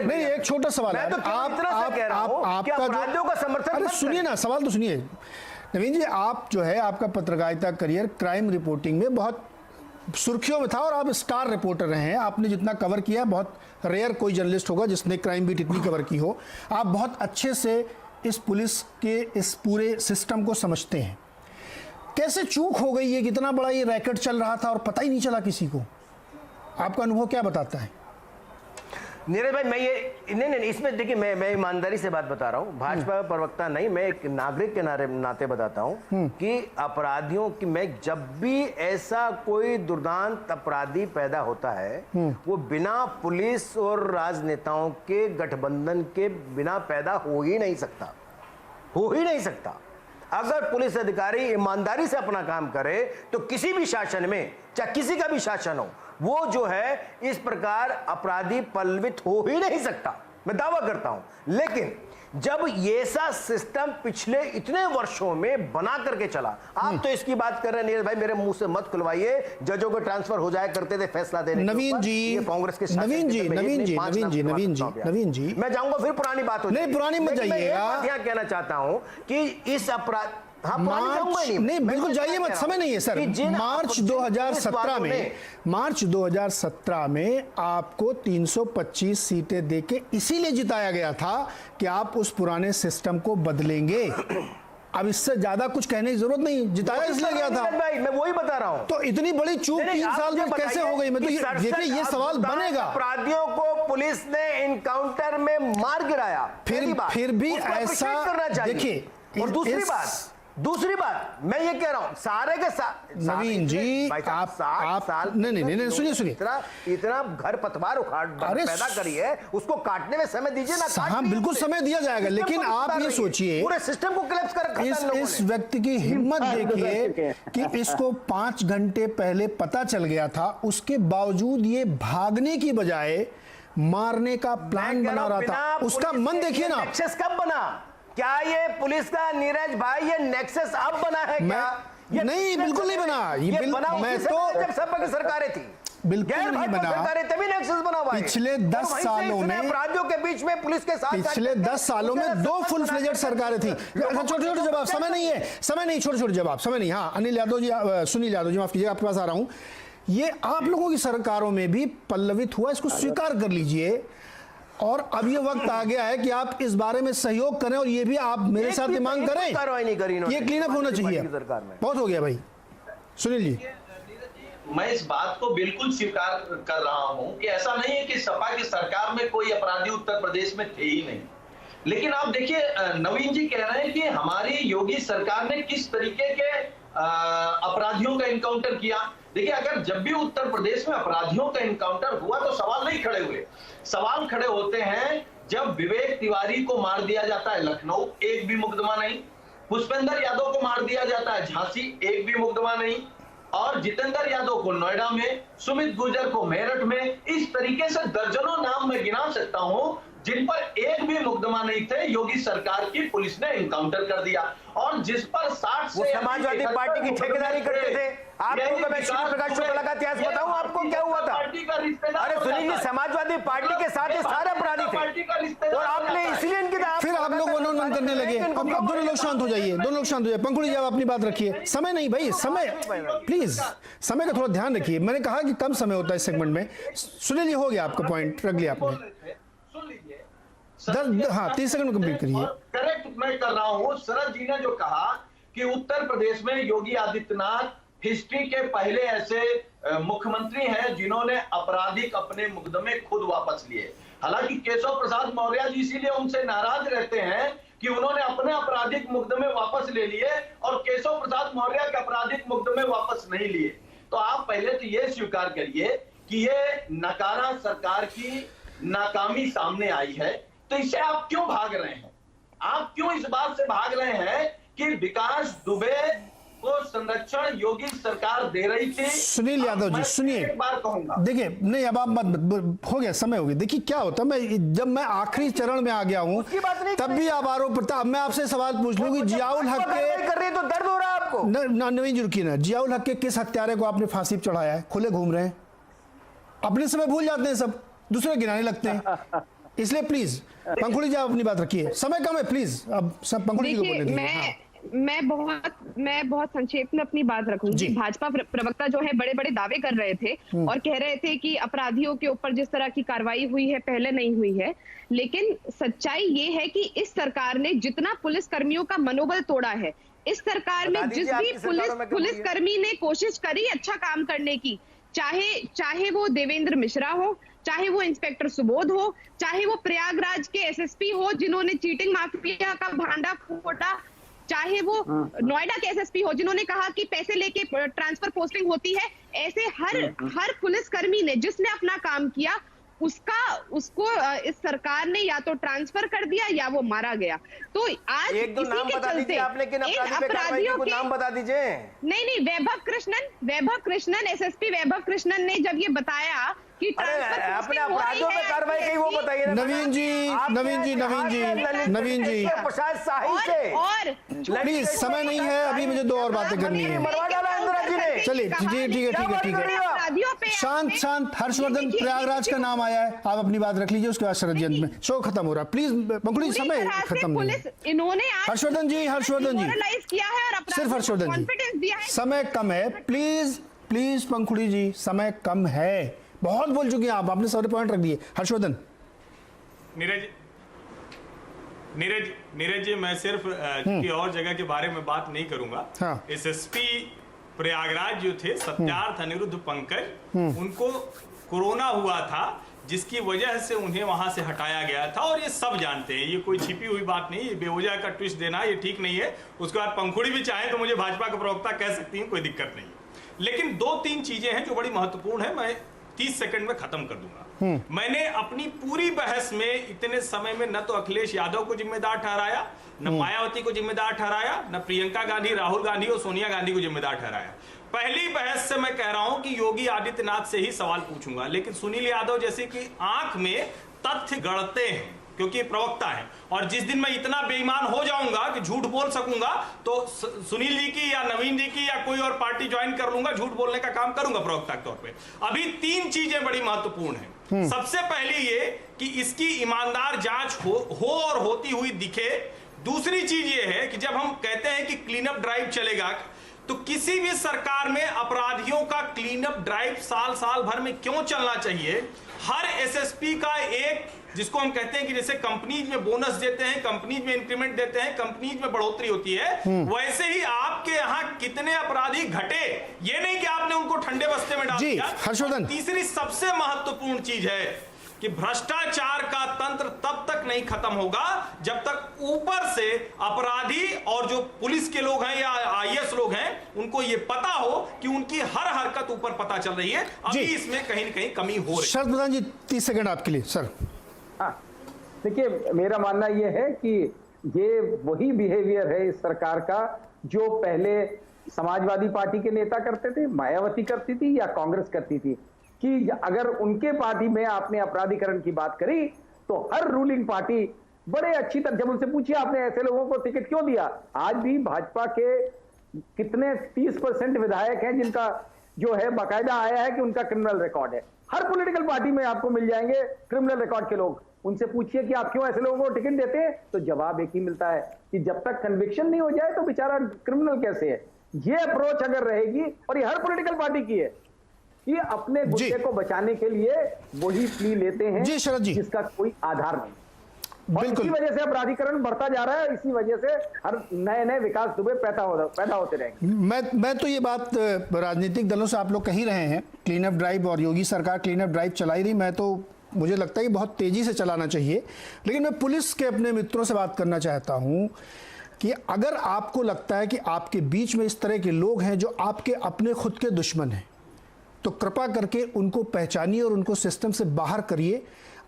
नहीं एक छोटा सवाल है, आपका समर्थन, सुनिए ना, सवाल तो सुनिए। नवीन जी, आप जो है आपका पत्रकारिता करियर क्राइम रिपोर्टिंग में बहुत सुर्खियों में था और आप स्टार रिपोर्टर रहे हैं। आपने जितना कवर किया, बहुत रेयर कोई जर्नलिस्ट होगा जिसने क्राइम बीट इतनी कवर की हो। आप बहुत अच्छे से इस पुलिस के इस पूरे सिस्टम को समझते हैं। कैसे चूक हो गई है, कितना बड़ा ये रैकेट चल रहा था और पता ही नहीं चला किसी को? आपका अनुभव क्या बताता है? नीरज भाई, मैं ये नहीं, इसमें देखिए, मैं ईमानदारी से बात बता रहा हूँ, भाजपा प्रवक्ता नहीं, मैं एक नागरिक के नाते बताता हूँ कि अपराधियों की, मैं जब भी ऐसा कोई दुर्दांत अपराधी पैदा होता है वो बिना पुलिस और राजनेताओं के गठबंधन के बिना पैदा हो ही नहीं सकता। अगर पुलिस अधिकारी ईमानदारी से अपना काम करे तो किसी भी शासन में, चाहे किसी का भी शासन हो, वो जो है इस प्रकार अपराधी पलवित हो ही नहीं सकता, मैं दावा करता हूं। लेकिन जब ये सा सिस्टम पिछले इतने वर्षों में बना करके चला, आप तो इसकी बात कर रहे हैं नीरज भाई, मेरे मुंह से मत खुलवाइए, जजों को ट्रांसफर हो जाया करते थे फैसला देने। नवीन जी, कांग्रेस के नवीन जी, मैं जाऊंगा फिर पुरानी बात हो, नहीं पुरानी मत जाइएगा। यहाँ कहना चाहता हूं कि इस अपराध हाँ, पुरानी जाऊंगा ही नहीं मैं बिल्कुल तो जाइए कह मत, रहा समय हूं नहीं है सर। कि जिन मार्च जिन 2017 बातों में मार्च 2017 में आपको 325 सीटें देके इसीलिए जिताया गया था कि आप उस पुराने सिस्टम को बदलेंगे। अब इससे ज्यादा कुछ कहने की जरूरत नहीं, जिताया इसलिए गया था। भाई मैं वही बता रहा हूं। तो इतनी बड़ी चूक 3 साल में कैसे हो गई? मैं तो देखिए ये सवाल बनेगा। अपराधियों को पुलिस ने इनकाउंटर में मार गिराया, फिर भी ऐसा देखिए। और दूसरी बात मैं ये कह रहा हूं, सारे के नवीन जी आप नहीं सुनिए इतना घर पतवार उखाड़ पैदा करी है, उसको काटने में समय दीजिए ना। हाँ बिल्कुल समय दिया जाएगा, लेकिन आप ये सोचिए पूरे सिस्टम को कोलैप्स कर रखा है इन लोगों इस ने। व्यक्ति की हिम्मत देखिए कि इसको 5 घंटे पहले पता चल गया था, उसके बावजूद ये भागने की बजाय मारने का प्लान बना रहा था। उसका मन देखिए ना। नेक्सस कब बना? क्या ये पुलिस का नीरज भाई ये नेक्सस अब बना है क्या? ये नहीं बिल्कुल नहीं बना। मैं तो जब सपा की सरकारें थी बिल्कुल नहीं बना। तभी नेक्सस बना हुआ है। पिछले 10 सालों में अपराधियों के बीच में पुलिस के साथ पिछले 10 सालों में 2 फुल फ्लेजेड सरकारें थी। छोटे-छोटे जवाब, समय नहीं है, समय नहीं, छोटे-छोटे जवाब, समय नहीं। हाँ अनिल यादव जी, सुनील यादव जी माफ कीजिएगा, आपके पास आ रहा हूं। ये आप लोगों की सरकारों में भी पल्लवित हुआ, इसको स्वीकार कर लीजिए। और अब ये वक्त आ गया है कि आप इस बारे में सहयोग करें और ये भी आप मेरे साथ ये मांग करें। ये क्लीन अप होना चाहिए। बहुत हो गया भाई। सुनील जी, मैं इस बात को बिल्कुल स्वीकार कर रहा हूं कि ऐसा नहीं है कि सपा की सरकार में कोई अपराधी उत्तर प्रदेश में थे ही नहीं। लेकिन आप देखिए, नवीन जी कह रहे हैं कि हमारी योगी सरकार ने किस तरीके के अपराधियों का इनकाउंटर किया। देखिए, अगर जब भी उत्तर प्रदेश में अपराधियों का इनकाउंटर हुआ तो सवाल नहीं खड़े हुए। सवाल खड़े होते हैं जब विवेक तिवारी को मार दिया जाता है लखनऊ, एक भी मुकदमा नहीं। पुष्पेंद्र यादव को मार दिया जाता है झांसी, एक भी मुकदमा नहीं। और जितेंद्र यादव को नोएडा में, सुमित गुर्जर को मेरठ में, इस तरीके से दर्जनों नाम मैं गिना सकता हूं जिन पर एक भी मुकदमा नहीं थे। योगी सरकार की पुलिस ने इनकाउंटर कर दिया। और जिस पर 60 से समाजवादी पार्टी की ठेकेदारी करते थे। आपको मैं श्री प्रकाश शुक्ला का इतिहास बताऊं आपको क्या हुआ था? अरे सुनील जी, समाजवादी पार्टी के साथ ये सारे अपराधी थे और आपने इसलिए इनकी फिर आप लोग मनोनयन करने लगे। अब दोनों लोग शांत हो जाइए, दोनों लोग शांत हो जाइए। पंखुड़ी जी आप अपनी बात रखिए। समय नहीं भाई, समय प्लीज, समय का थोड़ा ध्यान रखिए। मैंने कहा कि कम समय होता है इस सेगमेंट में। सुनील जी, हो गया आपका पॉइंट, रख लिया आपने। हाँ 30 सेकंड कंप्लीट करिए। करेक्ट मैं कर रहा हूं। शरद जी ने जो कहा कि उत्तर प्रदेश में योगी आदित्यनाथ हिस्ट्री के पहले ऐसे मुख्यमंत्री हैं जिन्होंने आपराधिक अपने मुकदमे खुद वापस लिए। हालांकि केशव प्रसाद मौर्य जी इसीलिए उनसे नाराज रहते हैं कि उन्होंने अपने आपराधिक मुकदमे वापस ले लिए और केशव प्रसाद मौर्य के आपराधिक मुकदमे वापस नहीं लिए। तो आप पहले तो ये स्वीकार करिए कि ये नकारा सरकार की नाकामी सामने आई है। तो इससे आप क्यों भाग रहे हैं? आप क्यों इस बात से भाग रहे हैं कि विकास दुबे को संरक्षण योगी सरकार दे रही थी? सुनील यादव जी सुनिए, एक बार कहूंगा, देखिए नहीं अब आप मत, हो गया समय हो गया। देखिए क्या होता है, जब मैं आखिरी चरण में आ गया हूं तब भी आप आरोप प्रत्यारोप। अब मैं आपसे सवाल पूछ लूं कि जियाउल हक के कर रही है तो दर्द हो रहा है आपको? नवीन जी रुकिए ना, जियाउल हक के किस हत्यारे को आपने फांसी पर चढ़ाया है? खुले घूम रहे हैं, अपने समय भूल जाते हैं, सब दूसरे गिनाने लगते हैं। इसलिए प्लीज पंखुड़ी जी आप अपनी बात रखिए, समय कम है, प्लीज अब सब पंखुड़ी जी को बोलने दीजिए। मैं बहुत संक्षेप में अपनी बात रखूंगी। भाजपा प्रवक्ता जो है बड़े बड़े दावे कर रहे थे और कह रहे थे कि अपराधियों के ऊपर जिस तरह की कार्रवाई हुई है पहले नहीं हुई है। लेकिन सच्चाई ये है कि इस सरकार ने जितना पुलिस कर्मियों का मनोबल तोड़ा है, इस सरकार में जिस भी पुलिस कर्मी ने कोशिश करी अच्छा काम करने की, चाहे वो देवेंद्र मिश्रा हो, चाहे वो इंस्पेक्टर सुबोध हो, चाहे वो प्रयागराज के एसएसपी हो जिन्होंने चीटिंग माफिया का भांडा फोड़ा, चाहे वो नोएडा के एसएसपी हो जिन्होंने कहा कि पैसे लेके ट्रांसफर पोस्टिंग होती है, ऐसे हर पुलिसकर्मी ने जिसने अपना काम किया उसको इस सरकार ने या तो ट्रांसफर कर दिया या वो मारा गया। तो आज एक दो नाम बता दीजिए आपने, किन अपराधियों के नाम बता दीजिए। नहीं, वैभव कृष्णन एसएसपी वैभव कृष्णन ने जब ये बताया कि अपने अपराधियों पे कार्रवाई की वो बताइए। नवीन जी प्रसाद शाही से और प्लीज, समय नहीं है अभी, मुझे 2 और बातें करनी है। मरवा डाला इंदिरा जी ने। चलिए कहा, ठीक है अपराधियों पे शांत हर्षवर्धन, प्रयागराज का नाम आया है, आप अपनी बात रख लीजिए, उसके बाद शरद जयंत में शो खत्म हो रहा है। प्लीज पंखुड़ी, समय खत्म नहीं है। इन्होंने हर्षवर्धन जी किया है और सिर्फ हर्षवर्धन कॉन्फिडेंस दिया है। जी, समय कम है, प्लीज पंखुड़ी जी, समय कम है, बहुत बोल चुके हैं आप, आपने सारे पॉइंट रख दिए। हर्षवर्धन। नीरज जी, मैं सिर्फ किसी और जगह के बारे में बात नहीं करूंगा। हाँ। एसएसपी प्रयागराज जो थे सत्यार्थ अनिरुद्ध पंकज, उनको कोरोना हुआ था जिसकी वजह से उन्हें वहां से हटाया गया था, और ये सब जानते हैं, ये कोई छिपी हुई बात नहीं, ये बेवजह का ट्विस्ट देना ये ठीक नहीं है। उसके बाद पंखुड़ी भी चाहे तो मुझे भाजपा के प्रवक्ता कह सकती हैं, कोई दिक्कत नहीं है। लेकिन 2-3 चीजें हैं जो बड़ी महत्वपूर्ण है, मैं 30 सेकंड में खत्म कर दूंगा। मैंने अपनी पूरी बहस में इतने समय में न तो अखिलेश यादव को जिम्मेदार ठहराया, न मायावती को जिम्मेदार ठहराया, न प्रियंका गांधी, राहुल गांधी और सोनिया गांधी को जिम्मेदार ठहराया। पहली बहस से मैं कह रहा हूं कि योगी आदित्यनाथ से ही सवाल पूछूंगा, लेकिन सुनील यादव जैसे कि आंख में तथ्य गढ़ते हैं क्योंकि प्रवक्ता है, और जिस दिन मैं इतना बेईमान हो जाऊंगा कि झूठ बोल सकूंगा तो सुनील जी की या नवीन जी की या कोई और पार्टी ज्वाइन कर लूंगा, झूठ बोलने का काम करूंगा प्रवक्ता के तौर पे। अभी 3 चीजें बड़ी महत्वपूर्ण हैं। सबसे पहली ये कि इसकी ईमानदार जांच हो और होती हुई दिखे। दूसरी चीज ये है कि जब हम कहते हैं कि क्लीन अप ड्राइव चलेगा, तो किसी भी सरकार में अपराधियों का क्लीन अप ड्राइव साल भर में क्यों चलना चाहिए? हर एसएसपी का एक, जिसको हम कहते हैं कि जैसे कंपनीज में बोनस देते हैं, कंपनीज में इंक्रीमेंट देते हैं, कंपनीज में बढ़ोतरी होती है, वैसे ही आपके यहाँ कितने अपराधी घटे, ये नहीं कि आपने उनको ठंडे बस्ते में डाल दिया। हर्षवर्धन, तीसरी सबसे महत्वपूर्ण चीज है कि भ्रष्टाचार का तंत्र तब तक नहीं खत्म होगा जब तक ऊपर से अपराधी और जो पुलिस के लोग हैं या आईएएस लोग हैं उनको ये पता हो कि उनकी हर हरकत ऊपर पता चल रही है। अभी इसमें कहीं न कहीं कमी हो रही है। शरद प्रधान जी 30 सेकंड आपके लिए सर। हाँ, देखिए मेरा मानना यह है कि ये वही बिहेवियर है इस सरकार का जो पहले समाजवादी पार्टी के नेता करते थे, मायावती करती थी या कांग्रेस करती थी, कि अगर उनके पार्टी में आपने अपराधीकरण की बात करी तो हर रूलिंग पार्टी बड़े अच्छी तरह, जब उनसे पूछिए आपने ऐसे लोगों को टिकट क्यों दिया, आज भी भाजपा के कितने 30% विधायक हैं जिनका जो है बाकायदा आया है कि उनका क्रिमिनल रिकॉर्ड है। हर पॉलिटिकल पार्टी में आपको मिल जाएंगे क्रिमिनल रिकॉर्ड के लोग। उनसे पूछिए कि आप क्यों ऐसे लोगों को टिकट देते हैं, तो जवाब एक ही मिलता है कि जब तक कन्विक्शन नहीं हो जाए तो बेचारा क्रिमिनल कैसे है। ये अप्रोच अगर रहेगी, और ये हर पॉलिटिकल पार्टी की है, ये अपने गुस्से को बचाने के लिए वही प्ली लेते हैं जी शरद जी, जिसका कोई आधार नहीं। और बिल्कुल, इसी वजह से अपराधीकरण बढ़ता जा रहा है, इसी वजह से हर नए विकास दुबे पैदा होते रहेंगे। मैं तो ये बात राजनीतिक दलों से आप लोग कह ही रहे हैं क्लीन अप ड्राइव, और योगी सरकार क्लीन अप ड्राइव चलाई रही, मैं तो मुझे लगता है कि बहुत तेजी से चलाना चाहिए। लेकिन मैं पुलिस के अपने मित्रों से बात करना चाहता हूं कि अगर आपको लगता है कि आपके बीच में इस तरह के लोग हैं जो आपके अपने खुद के दुश्मन हैं, तो कृपा करके उनको पहचानिए और उनको सिस्टम से बाहर करिए।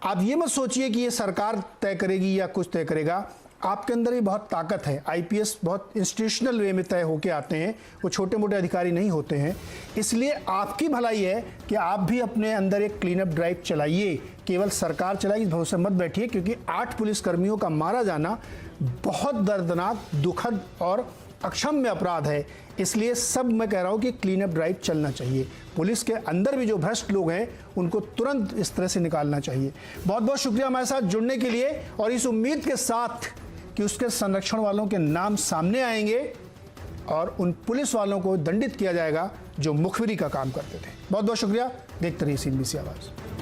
आप ये मत सोचिए कि ये सरकार तय करेगी या कुछ तय करेगा। आपके अंदर भी बहुत ताकत है। आईपीएस बहुत इंस्टीट्यूशनल वे में तय होके आते हैं, वो छोटे मोटे अधिकारी नहीं होते हैं। इसलिए आपकी भलाई है कि आप भी अपने अंदर एक क्लीन अप ड्राइव चलाइए। केवल सरकार चलाएगी इस भरोसे मत बैठिए, क्योंकि 8 पुलिसकर्मियों का मारा जाना बहुत दर्दनाक, दुखद और अक्षम्य अपराध है। इसलिए सब मैं कह रहा हूं कि क्लीन अप ड्राइव चलना चाहिए। पुलिस के अंदर भी जो भ्रष्ट लोग हैं उनको तुरंत इस तरह से निकालना चाहिए। बहुत बहुत शुक्रिया हमारे साथ जुड़ने के लिए, और इस उम्मीद के साथ कि उसके संरक्षण वालों के नाम सामने आएंगे और उन पुलिस वालों को दंडित किया जाएगा जो मुखबिरी का काम करते थे। बहुत बहुत शुक्रिया। देखते रहिए CNBC आवाज़।